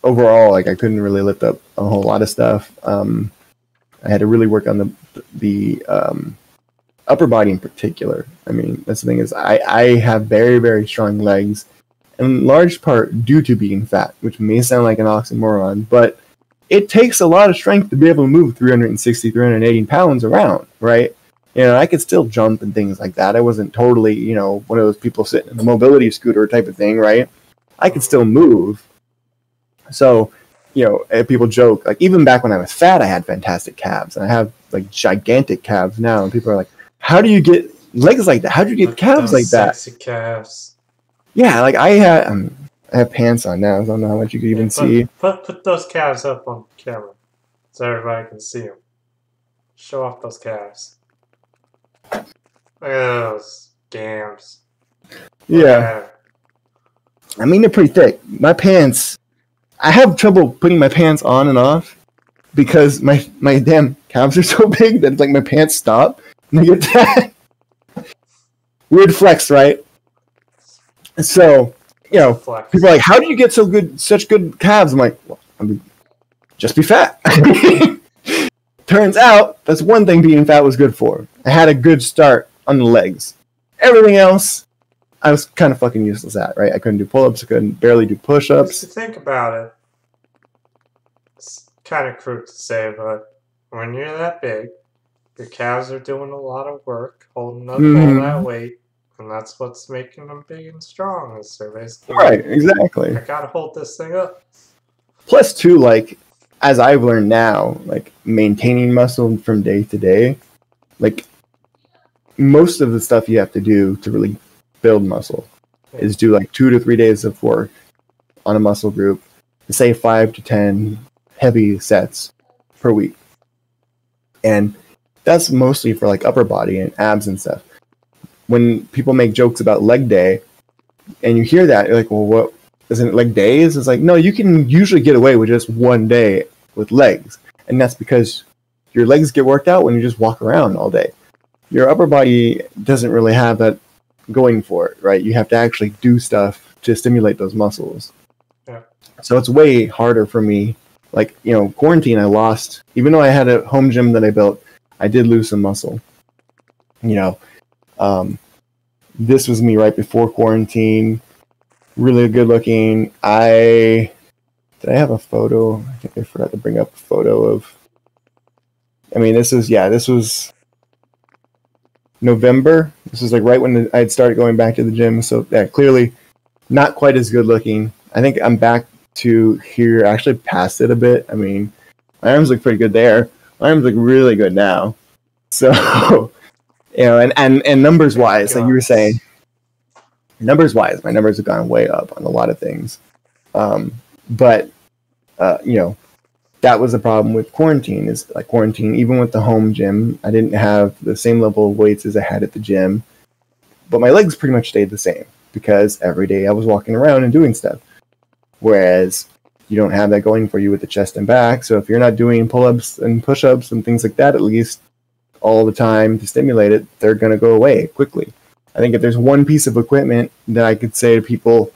[SPEAKER 1] overall, like, I couldn't really lift up a whole lot of stuff. I had to really work on the upper body in particular. I mean, that's the thing is, I have very, very strong legs, in large part due to being fat, which may sound like an oxymoron, but it takes a lot of strength to be able to move 360, 380 pounds around, right? You know, I could still jump and things like that. I wasn't totally, you know, one of those people sitting in a mobility scooter type of thing, right? I could still move. So, you know, people joke, like, even back when I was fat, I had fantastic calves, and I have, like, gigantic calves now, and people are like, how do you get legs like that? How do you get calves like that?
[SPEAKER 2] Sexy calves.
[SPEAKER 1] Yeah, like I have pants on now, so I don't know how much you could even see.
[SPEAKER 2] Put those calves up on camera so everybody can see them. Show off those calves. Look at those gams.
[SPEAKER 1] Yeah. I mean, they're pretty thick. My pants, I have trouble putting my pants on and off because my damn calves are so big that it's like my pants stop and I get that weird flex, right? So, you know, people are like, how do you get such good calves? I'm like, well, I mean, just be fat. Turns out, that's one thing being fat was good for. I had a good start on the legs. Everything else, I was kind of fucking useless at, right? I couldn't do pull-ups, I couldn't barely do push-ups.
[SPEAKER 2] If you think about it, it's kind of crude to say, but when you're that big, your calves are doing a lot of work, holding up all that weight. And that's what's making them big and strong. Is they're basically
[SPEAKER 1] right, exactly.
[SPEAKER 2] I gotta hold this thing up.
[SPEAKER 1] Plus, too, like, as I've learned now, like, maintaining muscle from day to day, like, most of the stuff you have to do to really build muscle is do, like, 2 to 3 days of work on a muscle group, say 5 to 10 heavy sets per week. And that's mostly for like upper body and abs and stuff. When people make jokes about leg day, and you hear that, you're like, well, what isn't it leg days? It's like, no, you can usually get away with just one day with legs, and that's because your legs get worked out when you just walk around all day. Your upper body doesn't really have that going for it, right? You have to actually do stuff to stimulate those muscles.
[SPEAKER 2] Yeah.
[SPEAKER 1] So it's way harder for me. Like, you know, quarantine, I lost, even though I had a home gym that I built, I did lose some muscle. You know, this was me right before quarantine. Really good looking. Did I have a photo? I think I forgot to bring up a photo of. I mean, this was November. This was like right when I'd started going back to the gym. So yeah, clearly not quite as good looking. I think I'm back to here. I actually passed it a bit. I mean, my arms look pretty good there. My arms look really good now. So, you know, and numbers wise, like you were saying, numbers wise, my numbers have gone way up on a lot of things. But you know, that was the problem with quarantine, is like quarantine, even with the home gym, I didn't have the same level of weights as I had at the gym, but my legs pretty much stayed the same because every day I was walking around and doing stuff. Whereas you don't have that going for you with the chest and back. So if you're not doing pull-ups and push-ups and things like that, at least all the time to stimulate it, they're going to go away quickly. I think if there's one piece of equipment that I could say to people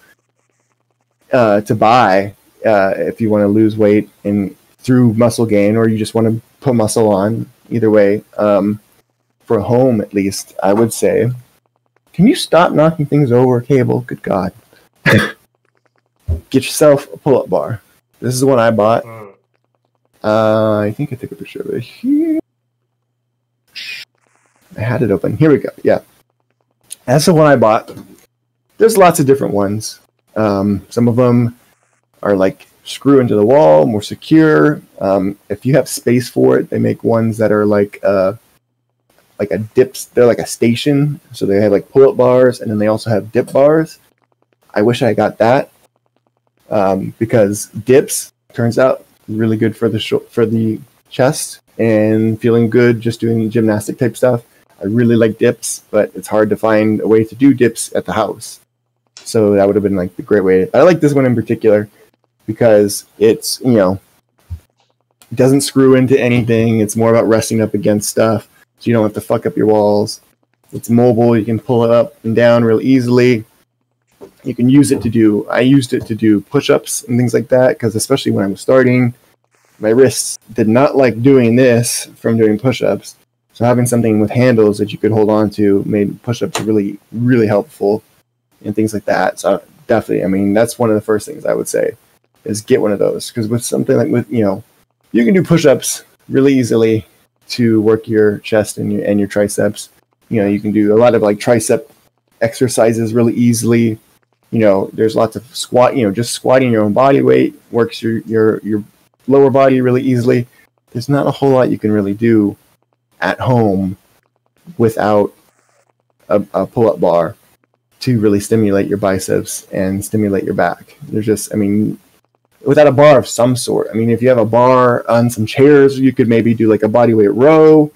[SPEAKER 1] to buy if you want to lose weight and through muscle gain, or you just want to put muscle on, either way, for home at least, I would say, can you stop knocking things over, Cable? Good God. Get yourself a pull-up bar. This is the one I bought. I think I took a picture of it here. I had it open. Here we go. Yeah. That's the one I bought. There's lots of different ones. Some of them are like screw into the wall, more secure. If you have space for it, they make ones that are like a dips. They're like a station. So they have like pull-up bars, and then they also have dip bars. I wish I got that. Because dips turns out really good for the chest and feeling good just doing gymnastic type stuff. I really like dips, but it's hard to find a way to do dips at the house. So that would have been like the great way. I like this one in particular because it's, you know, it doesn't screw into anything. It's more about resting up against stuff, so you don't have to fuck up your walls. It's mobile. You can pull it up and down real easily. You can use it to do, I used it to do push-ups and things like that, because especially when I was starting, my wrists did not like doing this from doing push-ups. So having something with handles that you could hold on to made push-ups really, really helpful and things like that. So definitely, I mean, that's one of the first things I would say is get one of those. Because with something like, you know, you can do push-ups really easily to work your chest and your triceps. You know, you can do a lot of like tricep exercises really easily. You know, there's lots of squat, you know, just squatting your own body weight works your lower body really easily. There's not a whole lot you can really do at home without a pull-up bar to really stimulate your biceps and stimulate your back. There's just, I mean, without a bar of some sort. I mean, if you have a bar on some chairs, you could maybe do like a bodyweight row,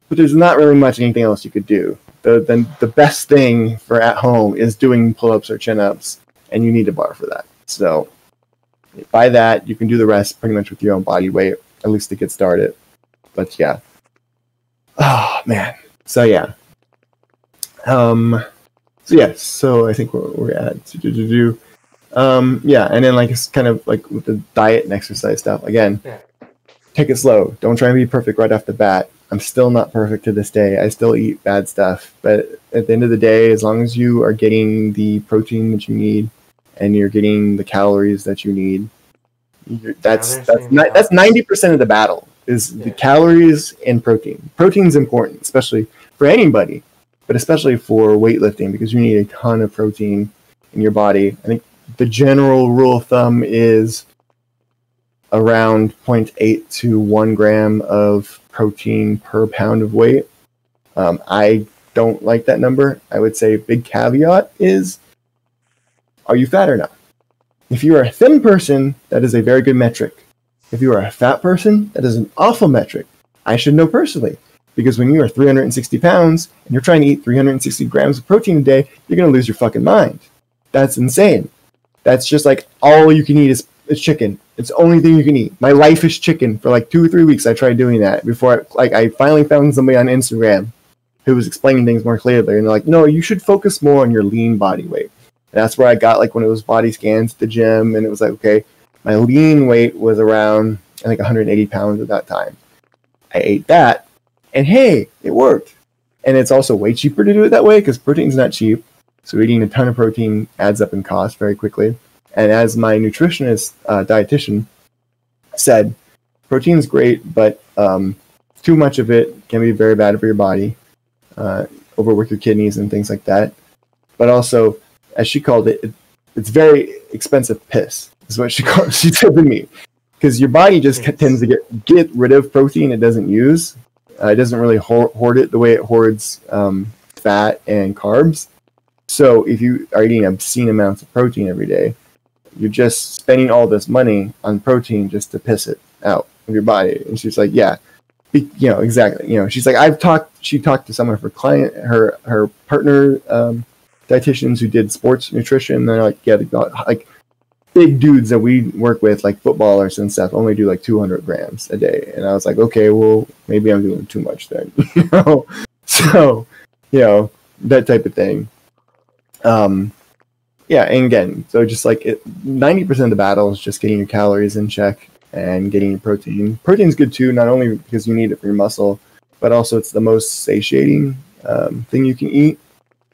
[SPEAKER 1] but there's not really much anything else you could do. The best thing for at home is doing pull-ups or chin-ups, and you need a bar for that. So by that, you can do the rest pretty much with your own body weight, at least to get started. But yeah. Oh, man. So yeah. So I think we're at yeah, and then like it's kind of like with the diet and exercise stuff. Again, take it slow. Don't try and be perfect right off the bat. I'm still not perfect to this day. I still eat bad stuff. But at the end of the day, as long as you are getting the protein that you need and you're getting the calories that you need, that's 90% of the battle is the calories and protein. Protein's important, especially for anybody, but especially for weightlifting, because you need a ton of protein in your body. I think the general rule of thumb is around 0.8 to 1 gram of protein per pound of weight. I don't like that number. I would say a big caveat is, are you fat or not? If you are a thin person, that is a very good metric. If you are a fat person, that is an awful metric. I should know personally. Because when you are 360 pounds and you're trying to eat 360 grams of protein a day, you're going to lose your fucking mind. That's insane. That's just like all you can eat is chicken. It's the only thing you can eat. My life is chicken. For like 2 or 3 weeks, I tried doing that before I finally found somebody on Instagram who was explaining things more clearly. And they're like, no, you should focus more on your lean body weight. And that's where I got like when it was body scans at the gym. And it was like, okay, my lean weight was around, I think 180 pounds at that time. I ate that. And hey, it worked. And it's also way cheaper to do it that way because protein's not cheap. So eating a ton of protein adds up in cost very quickly. And as my nutritionist, dietitian said, protein's great, but too much of it can be very bad for your body, overwork your kidneys and things like that. But also, as she called it, it's very expensive piss, is what she said to me. Because your body just tends to get rid of protein it doesn't use. It doesn't really hoard it the way it hoards fat and carbs. So if you are eating obscene amounts of protein every day, you're just spending all this money on protein just to piss it out of your body. And she's like, yeah, exactly. She's like, she talked to some of her her partner dietitians who did sports nutrition. They're like, yeah, they got like big dudes that we work with, like footballers and stuff, only do like 200 grams a day. And I was like, okay, well, maybe I'm doing too much then, So, that type of thing. Yeah, and again, so just like 90% of the battle is just getting your calories in check and getting your protein. Protein's good too, not only because you need it for your muscle, but also it's the most satiating thing you can eat,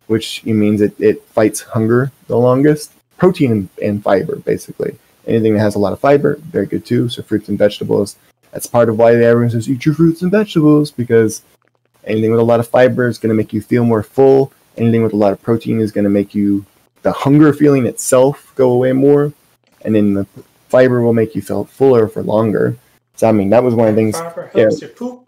[SPEAKER 1] which means it fights hunger the longest. Protein and fiber, basically. Anything that has a lot of fiber, very good too. So fruits and vegetables. That's part of why everyone says eat your fruits and vegetables, because anything with a lot of fiber is going to make you feel more full. Anything with a lot of protein is going to make you the hunger feeling itself go away more, and then the fiber will make you feel fuller for longer. So I mean, that was one of the things.
[SPEAKER 2] Fiber helps you poop.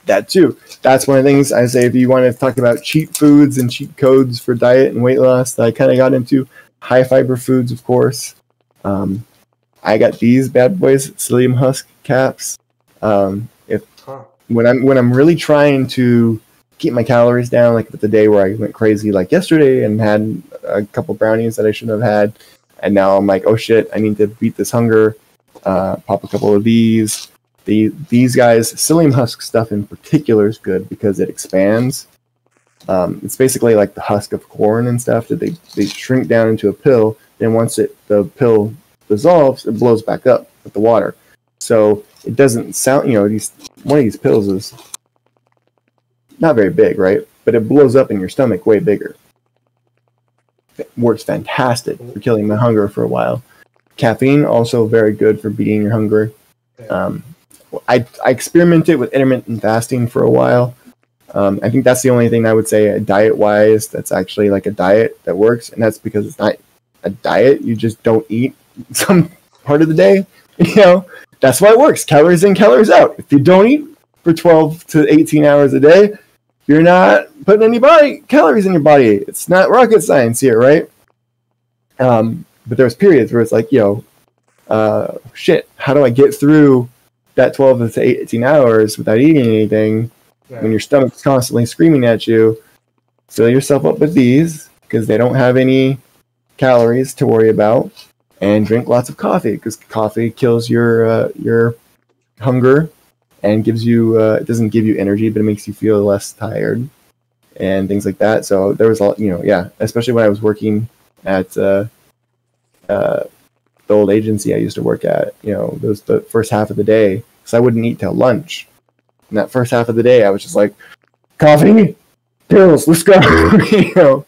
[SPEAKER 1] That too. That's one of the things I say if you want to talk about cheat foods and cheat codes for diet and weight loss that I kind of got into. High fiber foods, of course. I got these bad boys, psyllium husk caps. When I'm really trying to keep my calories down, like the day where I went crazy, like yesterday, and had a couple brownies that I shouldn't have had, and now I'm like, oh shit, I need to beat this hunger. Pop a couple of these. These guys, psyllium husk stuff in particular is good because it expands. It's basically like the husk of corn and stuff that they shrink down into a pill. Then once the pill dissolves, it blows back up with the water. So it doesn't sound, one of these pills is not very big, right? But it blows up in your stomach way bigger. It works fantastic for killing my hunger for a while. Caffeine also very good for beating your hunger. I experimented with intermittent fasting for a while. I think that's the only thing I would say diet-wise that's actually like a diet that works, and that's because it's not a diet. You just don't eat some part of the day. That's why it works. Calories in, calories out. If you don't eat for 12 to 18 hours a day, you're not putting any calories in your body. It's not rocket science here, right? But there's periods where it's like, shit, how do I get through that 12 to 18 hours without eating anything? When your stomach's constantly screaming at you, fill yourself up with these because they don't have any calories to worry about, and drink lots of coffee because coffee kills your hunger and gives you it doesn't give you energy, but it makes you feel less tired and things like that. So there was a lot, especially when I was working at the old agency I used to work at. Those the first half of the day because I wouldn't eat till lunch. In that first half of the day, I was just like, coffee, pills, let's go.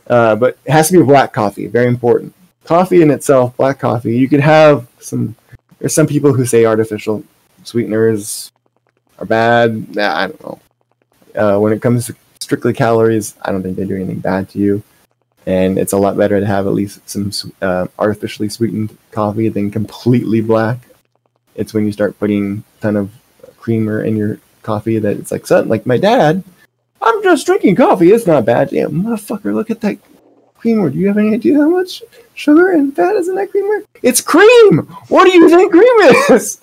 [SPEAKER 1] But it has to be black coffee, very important. Coffee in itself, black coffee, you could have there's some people who say artificial sweeteners are bad. I don't know. When it comes to strictly calories, I don't think they do anything bad to you. And it's a lot better to have at least some artificially sweetened coffee than completely black. It's when you start putting a ton of creamer in your coffee that it's like something like my dad. I'm just drinking coffee. It's not bad. Damn, motherfucker, look at that creamer. Do you have any idea how much sugar and fat is in that creamer? It's cream. What do you think cream is?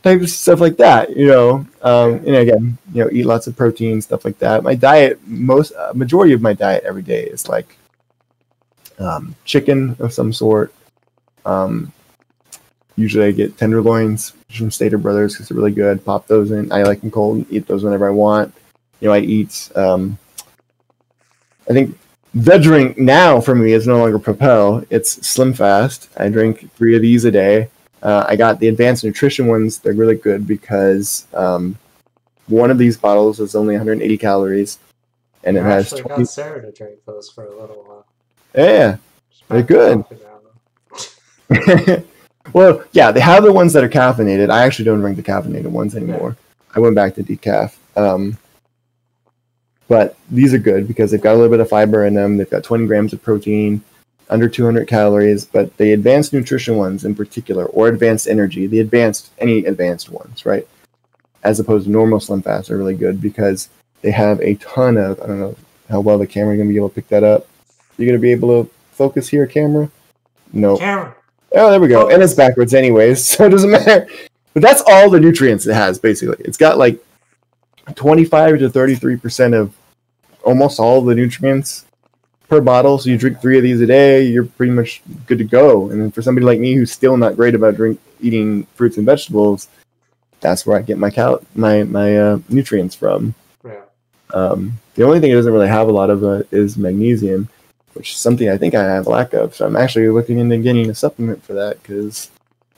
[SPEAKER 1] type of stuff like that, and again, eat lots of protein, stuff like that. My diet, majority of my diet every day is like chicken of some sort. Usually I get tenderloins from Stater Brothers because they're really good. Pop those in. I like them cold. Eat those whenever I want. I eat. I think the drink now for me is no longer Propel. It's Slim Fast. I drink 3 of these a day. I got the advanced nutrition ones. They're really good because one of these bottles is only 180 calories, and it has.
[SPEAKER 2] I actually got Sarah to drink those for a little while.
[SPEAKER 1] Yeah, they're good. Well, yeah, they have the ones that are caffeinated. I actually don't drink the caffeinated ones anymore. I went back to decaf. But these are good because they've got a little bit of fiber in them. They've got 20 grams of protein, under 200 calories. But the advanced nutrition ones in particular, or advanced energy, any advanced ones, right? As opposed to normal Slim Fast are really good because they have a ton of, I don't know how well the camera is going to be able to pick that up. You're going to be able to focus here, camera? No.
[SPEAKER 2] Camera.
[SPEAKER 1] Oh, there we go. And it's backwards anyways, so it doesn't matter. But that's all the nutrients it has, basically. It's got like 25 to 33% of almost all the nutrients per bottle. So you drink 3 of these a day, you're pretty much good to go. And then for somebody like me who's still not great about eating fruits and vegetables, that's where I get my nutrients from.
[SPEAKER 2] Yeah.
[SPEAKER 1] The only thing it doesn't really have a lot of is magnesium, which is something I think I have a lack of. So I'm actually looking into getting a supplement for that because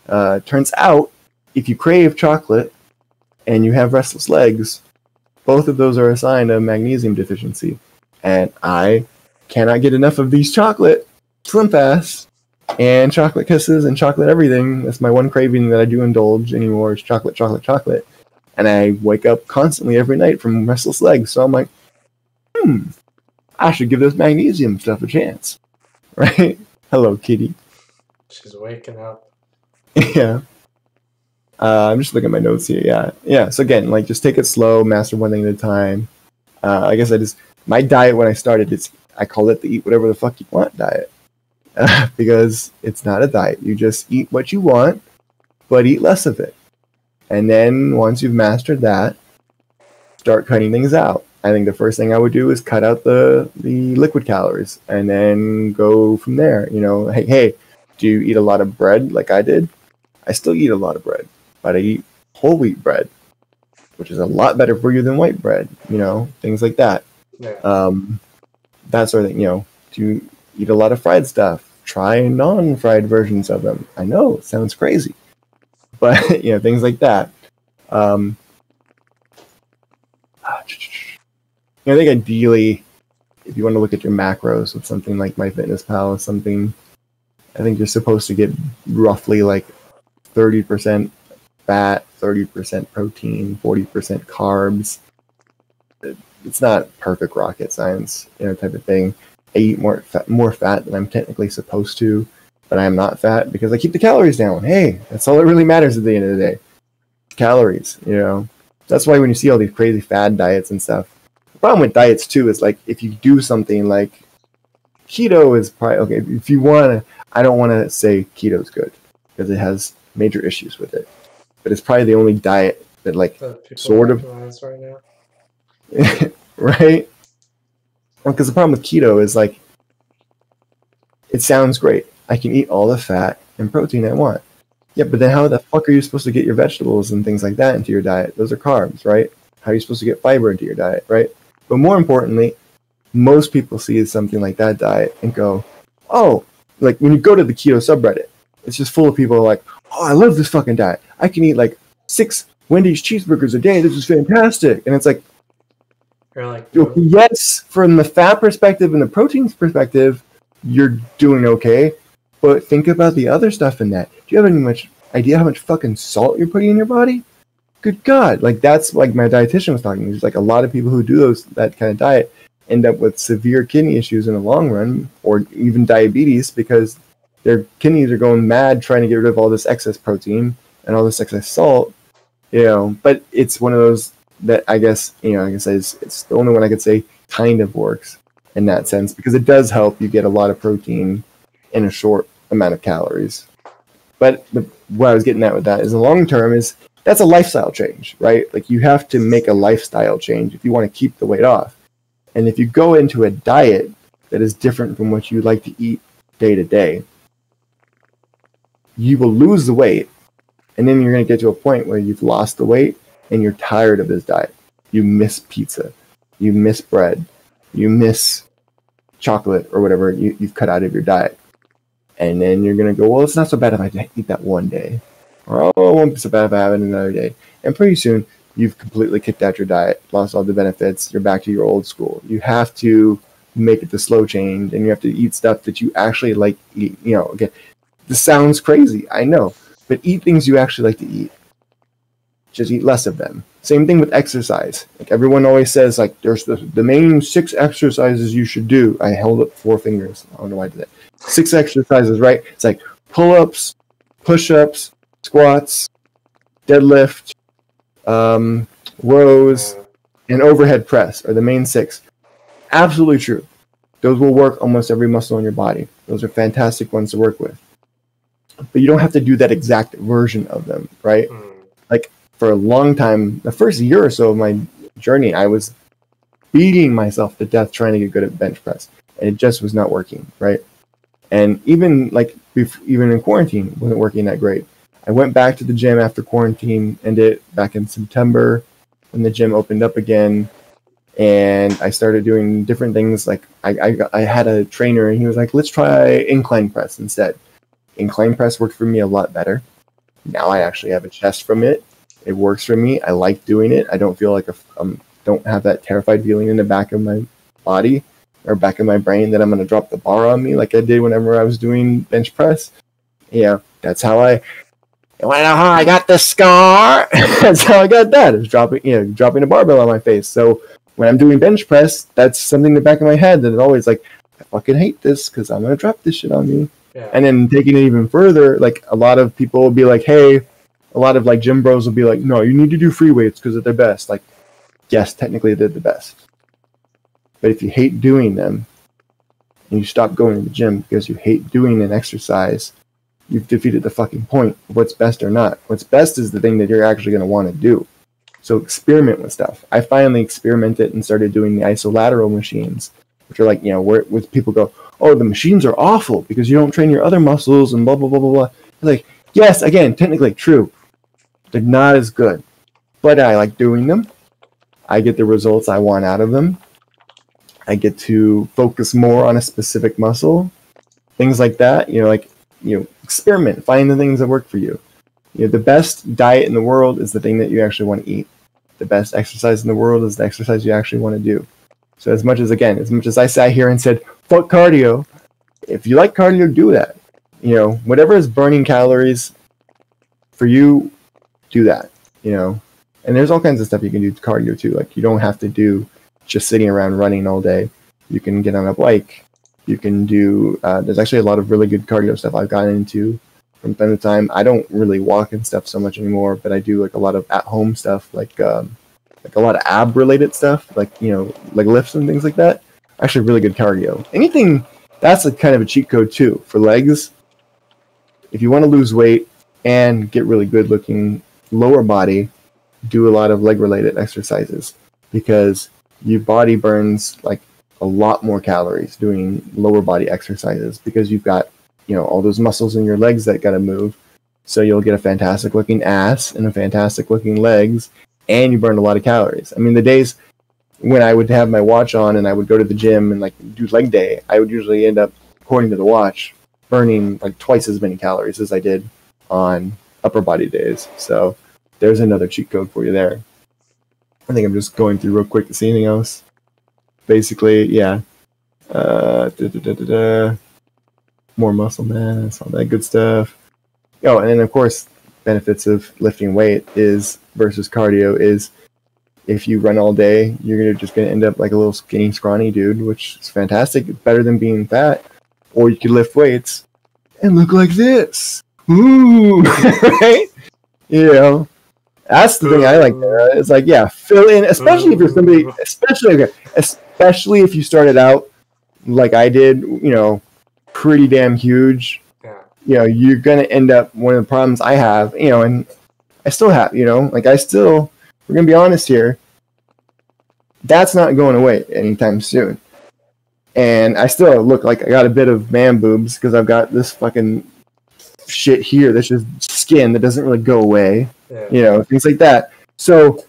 [SPEAKER 1] it turns out if you crave chocolate and you have restless legs, both of those are a sign of magnesium deficiency. And I cannot get enough of these chocolate Slim Fast and chocolate kisses and chocolate everything. That's my one craving that I do indulge anymore is chocolate, chocolate, chocolate. And I wake up constantly every night from restless legs. So I'm like, I should give this magnesium stuff a chance. Right? Hello, kitty.
[SPEAKER 2] She's waking up.
[SPEAKER 1] Yeah. I'm just looking at my notes here. Yeah. So again, like just take it slow, master one thing at a time. I guess my diet when I started, I call it the eat whatever the fuck you want diet. Because it's not a diet. You just eat what you want, but eat less of it. And then once you've mastered that, start cutting things out. I think the first thing I would do is cut out the liquid calories and then go from there. Hey, do you eat a lot of bread like I did? I still eat a lot of bread, but I eat whole wheat bread, which is a lot better for you than white bread, things like that.
[SPEAKER 2] Yeah.
[SPEAKER 1] That sort of thing, do you eat a lot of fried stuff? Try non-fried versions of them. I know, it sounds crazy, but, things like that. I think ideally, if you want to look at your macros with something like MyFitnessPal or something, I think you're supposed to get roughly like 30% fat, 30% protein, 40% carbs. It's not perfect rocket science, type of thing. I eat more fat than I'm technically supposed to, but I am not fat because I keep the calories down. Hey, that's all that really matters at the end of the day. Calories, That's why when you see all these crazy fad diets and stuff, the problem with diets too is like if you do something like keto is probably okay. If you want to, I don't want to say keto is good because it has major issues with it, but it's probably the only diet that like sort of
[SPEAKER 2] right now.
[SPEAKER 1] Right? Because the problem with keto is like it sounds great. I can eat all the fat and protein I want. Yeah, but then how the fuck are you supposed to get your vegetables and things like that into your diet? Those are carbs, right? How are you supposed to get fiber into your diet, right? But more importantly, most people see something like that diet and go, oh, like when you go to the keto subreddit, it's just full of people like, oh, I love this fucking diet. I can eat like 6 Wendy's cheeseburgers a day. This is fantastic. And it's like,
[SPEAKER 2] you're like,
[SPEAKER 1] yes, from the fat perspective and the proteins perspective, you're doing okay. But think about the other stuff in that. Do you have any much idea how much fucking salt you're putting in your body? Good God. Like that's like my dietitian was talking. There's like a lot of people who do that kind of diet end up with severe kidney issues in the long run or even diabetes because their kidneys are going mad trying to get rid of all this excess protein and all this excess salt. But it's one of those that I guess, like I said, it's the only one I could say kind of works in that sense because it does help you get a lot of protein in a short amount of calories. But what I was getting at with that is the long term is that's a lifestyle change, right? Like you have to make a lifestyle change if you want to keep the weight off. And if you go into a diet that is different from what you like to eat day to day, you will lose the weight. And then you're going to get to a point where you've lost the weight and you're tired of this diet. You miss pizza. You miss bread. You miss chocolate or whatever you've cut out of your diet. And then you're going to go, well, it's not so bad if I eat that one day. Or, oh, it won't be so bad if I have it another day. And pretty soon, you've completely kicked out your diet, lost all the benefits, you're back to your old school. You have to make it the slow change, and you have to eat stuff that you actually like eat. You know, again, this sounds crazy, I know, but eat things you actually like to eat. Just eat less of them. Same thing with exercise. Like everyone always says, like there's the main 6 exercises you should do. I held up 4 fingers. I don't know why I did that. 6 exercises, right? It's like pull-ups, push-ups, squats, deadlift, rows, and overhead press are the main 6. Absolutely true. Those will work almost every muscle in your body. Those are fantastic ones to work with. But you don't have to do that exact version of them, right? Like for a long time, the first year or so of my journey, I was beating myself to death trying to get good at bench press, and it just was not working, right? And even even in quarantine, it wasn't working that great. I went back to the gym after quarantine ended back in September when the gym opened up again, and I started doing different things. Like I had a trainer, and he was like, "Let's try incline press instead." Incline press worked for me a lot better. Now I actually have a chest from it. It works for me. I like doing it. I don't feel like don't have that terrified feeling in the back of my body or back of my brain that I'm going to drop the bar on me like I did whenever I was doing bench press. Yeah, that's how I got the scar. That's how I got that. It's dropping a barbell on my face. So when I'm doing bench press, that's something in the back of my head that is always like, I fucking hate this because I'm going to drop this shit on me. Yeah. And then taking it even further, like a lot of people will be like, hey, a lot of like gym bros will be like, no, you need to do free weights because they're the best. Like, yes, technically they're the best. But if you hate doing them and you stop going to the gym because you hate doing an exercise, you've defeated the fucking point of what's best or not. What's best is the thing that you're actually going to want to do. So experiment with stuff. I finally experimented and started doing the isolateral machines, which are like, where people go, oh, the machines are awful because you don't train your other muscles and blah, blah, blah, blah, blah. Like, yes, again, technically true. They're not as good. But I like doing them. I get the results I want out of them. I get to focus more on a specific muscle. Things like that. Experiment. Find the things that work for you. The best diet in the world is the thing that you actually want to eat. The best exercise in the world is the exercise you actually want to do. So as much as I sat here and said, fuck cardio, if you like cardio, do that. Whatever is burning calories for you, do that. And there's all kinds of stuff you can do to cardio too. Like you don't have to do just sitting around running all day. You can get on a bike. You can do, there's actually a lot of really good cardio stuff I've gotten into from time to time. I don't really walk and stuff so much anymore, but I do like a lot of at-home stuff, like a lot of ab-related stuff, like lifts and things like that. Actually, really good cardio. Anything that's a kind of a cheat code too for legs. If you want to lose weight and get really good-looking lower body, do a lot of leg-related exercises because your body burns like a lot more calories doing lower body exercises because you've got all those muscles in your legs that got to move. So you'll get a fantastic looking ass and a fantastic looking legs, and you burn a lot of calories. I mean, the days when I would have my watch on and I would go to the gym and like do leg day, I would usually end up, according to the watch, burning like twice as many calories as I did on upper body days. So there's another cheat code for you there. I think I'm just going through real quick to see anything else. Basically, yeah. More muscle mass, all that good stuff. Oh, and then of course, benefits of lifting weight is versus cardio is if you run all day, you're just gonna end up like a little skinny, scrawny dude, which is fantastic. It's better than being fat. Or you could lift weights and look like this. Ooh, right? That's the thing I like there. It's like, yeah, fill in, especially if you're somebody, especially if you started out like I did, pretty damn huge. Yeah. You're going to end up, one of the problems I have, and I still have, you know, like we're gonna be honest here. That's not going away anytime soon. And I still look like I got a bit of man boobs because I've got this fucking shit here that's just skin that doesn't really go away. Yeah. You know, things like that. So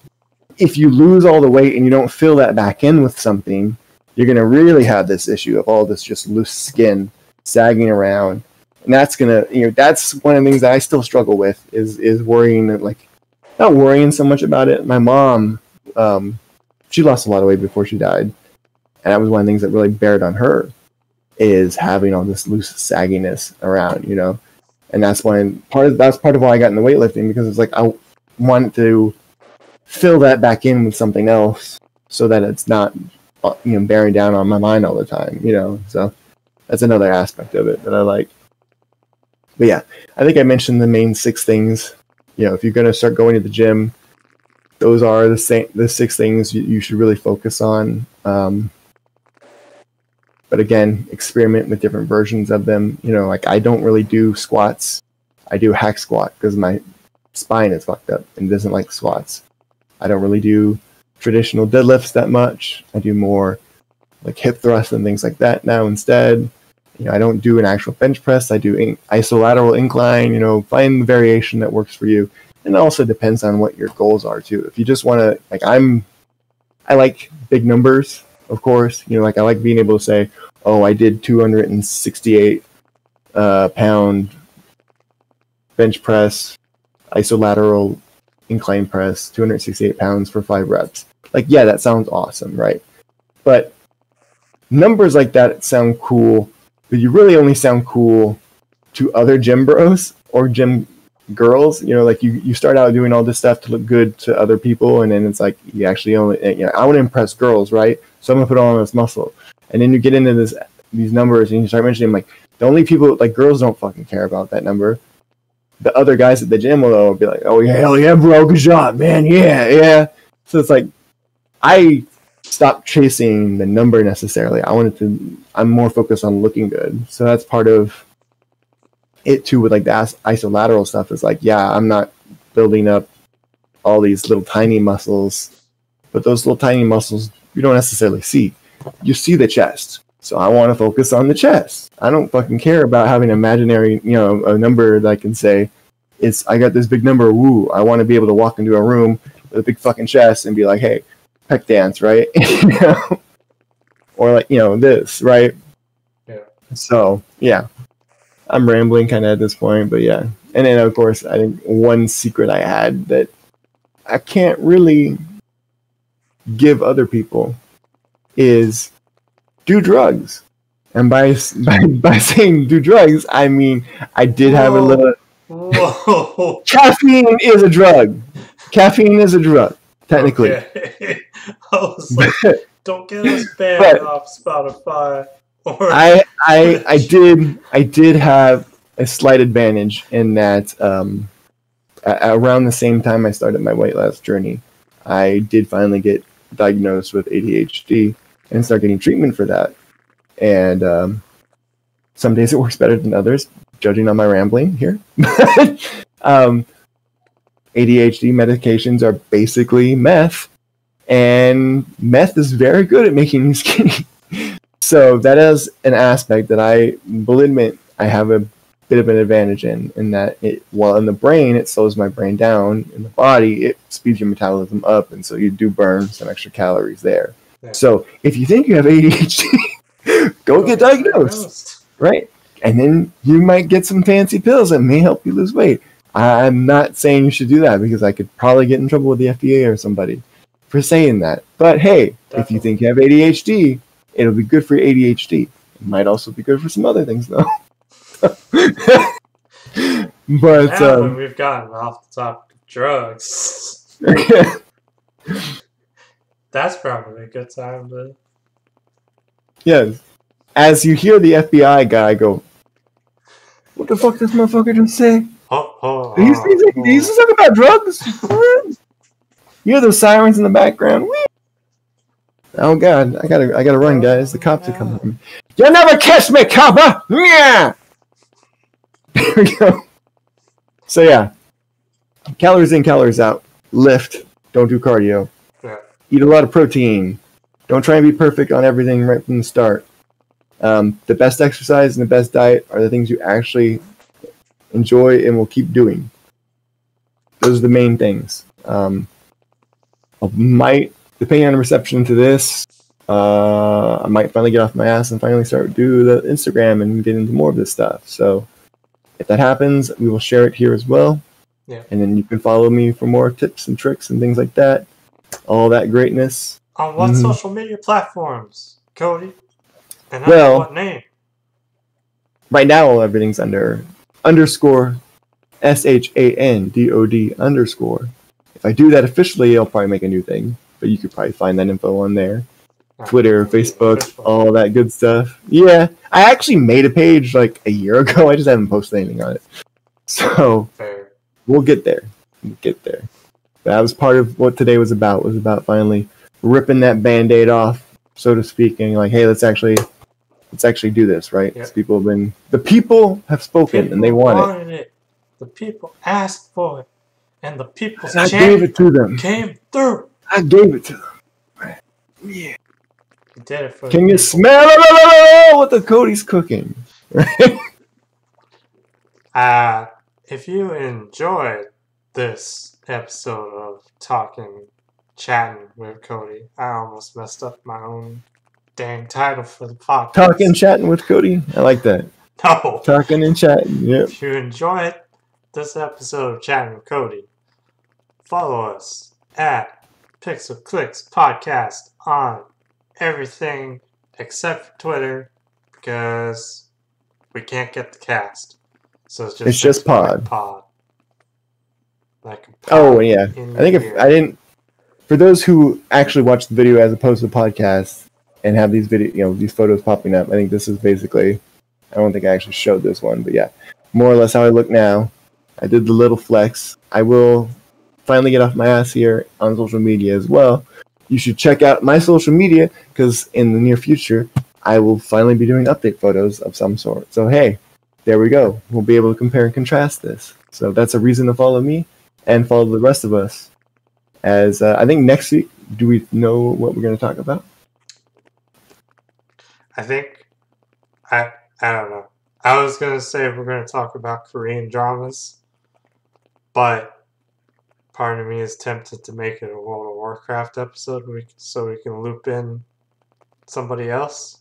[SPEAKER 1] if you lose all the weight and you don't fill that back in with something, you're going to really have this issue of all this just loose skin sagging around. And that's going to, you know, that's one of the things that I still struggle with is worrying, like, not worrying so much about it. My mom, she lost a lot of weight before she died. And that was one of the things that really bared on her, is having all this loose sagginess around, you know. And that's part of why I got into weightlifting, because it's like I wanted to fill that back in with something else so that it's not, you know, bearing down on my mind all the time, you know. So that's another aspect of it that I like. But yeah, I think I mentioned the main 6 things. You know, if you're going to start going to the gym, those are the 6 things you should really focus on. But again, experiment with different versions of them. You know, like I don't really do squats. I do hack squat because my spine is fucked up and doesn't like squats. I don't really do traditional deadlifts that much. I do more like hip thrusts and things like that now instead. You know, I don't do an actual bench press. I do isolateral incline. You know, find the variation that works for you. And it also depends on what your goals are too. If you just want to, like I like big numbers, of course. You know, like I like being able to say, oh, I did 268 pound bench press, isolateral incline press, 268 pounds for 5 reps. Like, yeah, that sounds awesome, right? But numbers like that sound cool, but you really only sound cool to other gym bros or gym girls. You know, like you start out doing all this stuff to look good to other people, and then it's like you actually only, you know, I want to impress girls, right? So I'm gonna put on this muscle, and then you get into these numbers and you start mentioning, like, the only people, like, girls don't fucking care about that number. The other guys at the gym will be like, oh yeah, hell yeah, bro, good job, man, yeah. So it's like I stopped chasing the number necessarily. I'm more focused on looking good. So that's part of it too, with like the isolateral stuff, is like, yeah, I'm not building up all these little tiny muscles, but those little tiny muscles you don't necessarily see. You see the chest. So I want to focus on the chest. I don't fucking care about having an imaginary, you know, a number that I can say, I got this big number, woo. I want to be able to walk into a room with a big fucking chest and be like, hey, pec dance, right? You know? Or like, you know, this, right? Yeah. So, yeah. I'm rambling kind of at this point, but yeah. And then, of course, I think one secret I had that I can't really give other people is do drugs. And by saying do drugs, I mean I did have a little. Whoa. Caffeine is a drug. Caffeine is a drug, technically.
[SPEAKER 2] Okay. I was like, don't get us banned off Spotify.
[SPEAKER 1] I did have a slight advantage in that around the same time I started my weight loss journey, I did finally get diagnosed with ADHD and start getting treatment for that. And some days it works better than others, judging on my rambling here. ADHD medications are basically meth, and meth is very good at making you skinny. So that is an aspect that I will admit I have a bit of an advantage in that while in the brain it slows my brain down, in the body it speeds your metabolism up, and so you do burn some extra calories there. Yeah. So if you think you have ADHD, go get diagnosed, right? And then you might get some fancy pills that may help you lose weight. I'm not saying you should do that, because I could probably get in trouble with the FDA or somebody for saying that. But hey, if you think you have ADHD, it'll be good for your ADHD. It might also be good for some other things, though. But
[SPEAKER 2] now we've gotten off the topic of drugs. That's probably a good time to.
[SPEAKER 1] Yes. As you hear the FBI guy go, what the fuck this motherfucker just say? He's talking about drugs? You hear those sirens in the background? Oh god, I gotta run, guys. The cops are coming. You'll never catch me, copper! Yeah! There we go. So yeah, calories in, calories out. Lift. Don't do cardio.
[SPEAKER 2] Yeah.
[SPEAKER 1] Eat a lot of protein. Don't try and be perfect on everything right from the start. The best exercise and the best diet are the things you actually enjoy and will keep doing. Those are the main things. I might, depending on the reception to this, I might finally get off my ass and finally start do the Instagram and get into more of this stuff. So if that happens, we will share it here as well.
[SPEAKER 2] Yeah.
[SPEAKER 1] And then you can follow me for more tips and tricks and things like that. All that greatness.
[SPEAKER 2] On what social media platforms, Cody? And under what name?
[SPEAKER 1] Right now, everything's under _SHANDOD _. If I do that officially, I'll probably make a new thing. But you could probably find that info on there. Twitter, Facebook, all that good stuff. Yeah, I actually made a page like a year ago. I just haven't posted anything on it. So we'll get there. But that was part of what today was about. Was about finally ripping that Band-Aid off, so to speak, and like, hey, let's actually do this, right?
[SPEAKER 2] Yep.
[SPEAKER 1] The people have spoken and they want it.
[SPEAKER 2] The people asked for it, and the people's
[SPEAKER 1] I gave it to them.
[SPEAKER 2] Came through.
[SPEAKER 1] I gave it to them. Right. Yeah.
[SPEAKER 2] You did it for
[SPEAKER 1] Can you smell what the Cody's cooking?
[SPEAKER 2] If you enjoyed this episode of Chatting with Cody, I almost messed up my own dang title for the podcast.
[SPEAKER 1] Chatting with Cody? I like that.
[SPEAKER 2] No.
[SPEAKER 1] Talking and chatting, yep.
[SPEAKER 2] If you enjoyed this episode of Chatting with Cody, follow us at Pixel Clicks Podcast on everything except for Twitter, because we can't get the cast. So it's just pod. Like
[SPEAKER 1] oh yeah, I think if I didn't, for those who actually watch the video as opposed to the podcast and have these these photos popping up, I think this is basically. I don't think I actually showed this one, but yeah, more or less how I look now. I did the little flex. I will finally get off my ass here on social media as well. You should check out my social media, because in the near future, I will finally be doing update photos of some sort. So hey, there we go. We'll be able to compare and contrast this. So that's a reason to follow me and follow the rest of us. As I think next week, do we know what we're going to talk about?
[SPEAKER 2] I don't know. I was going to say we're going to talk about Korean dramas, but part of me is tempted to make it a World of Warcraft episode so we can loop in somebody else.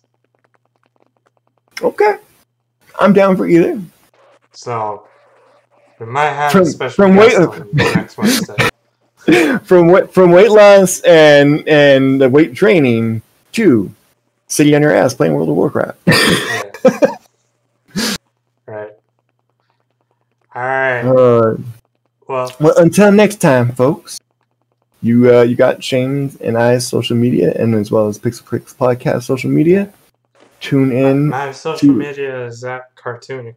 [SPEAKER 1] Okay. I'm down for either.
[SPEAKER 2] So, we might have a special guest on next Wednesday.
[SPEAKER 1] From weight loss and the weight training to sitting on your ass playing World of Warcraft.
[SPEAKER 2] Yeah. Right. All right. Well,
[SPEAKER 1] until next time, folks. You got Shane's and I's social media, and as well as Pixel Clicks podcast social media. Tune in.
[SPEAKER 2] My social media is at Cartoonic21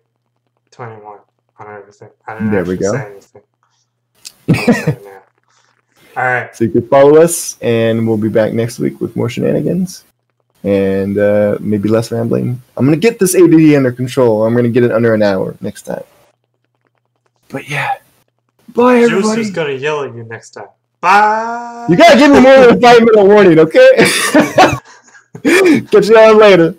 [SPEAKER 2] on everything. I didn't actually say anything. I'll say it now. All right.
[SPEAKER 1] So you can follow us, and we'll be back next week with more shenanigans and maybe less rambling. I'm going to get this ADD under control. I'm going to get it under an hour next time. But yeah. Bye, everybody.
[SPEAKER 2] Juice is going to yell at you next time. Bye.
[SPEAKER 1] You got to give me more than a 5-minute warning, okay? Catch you all later.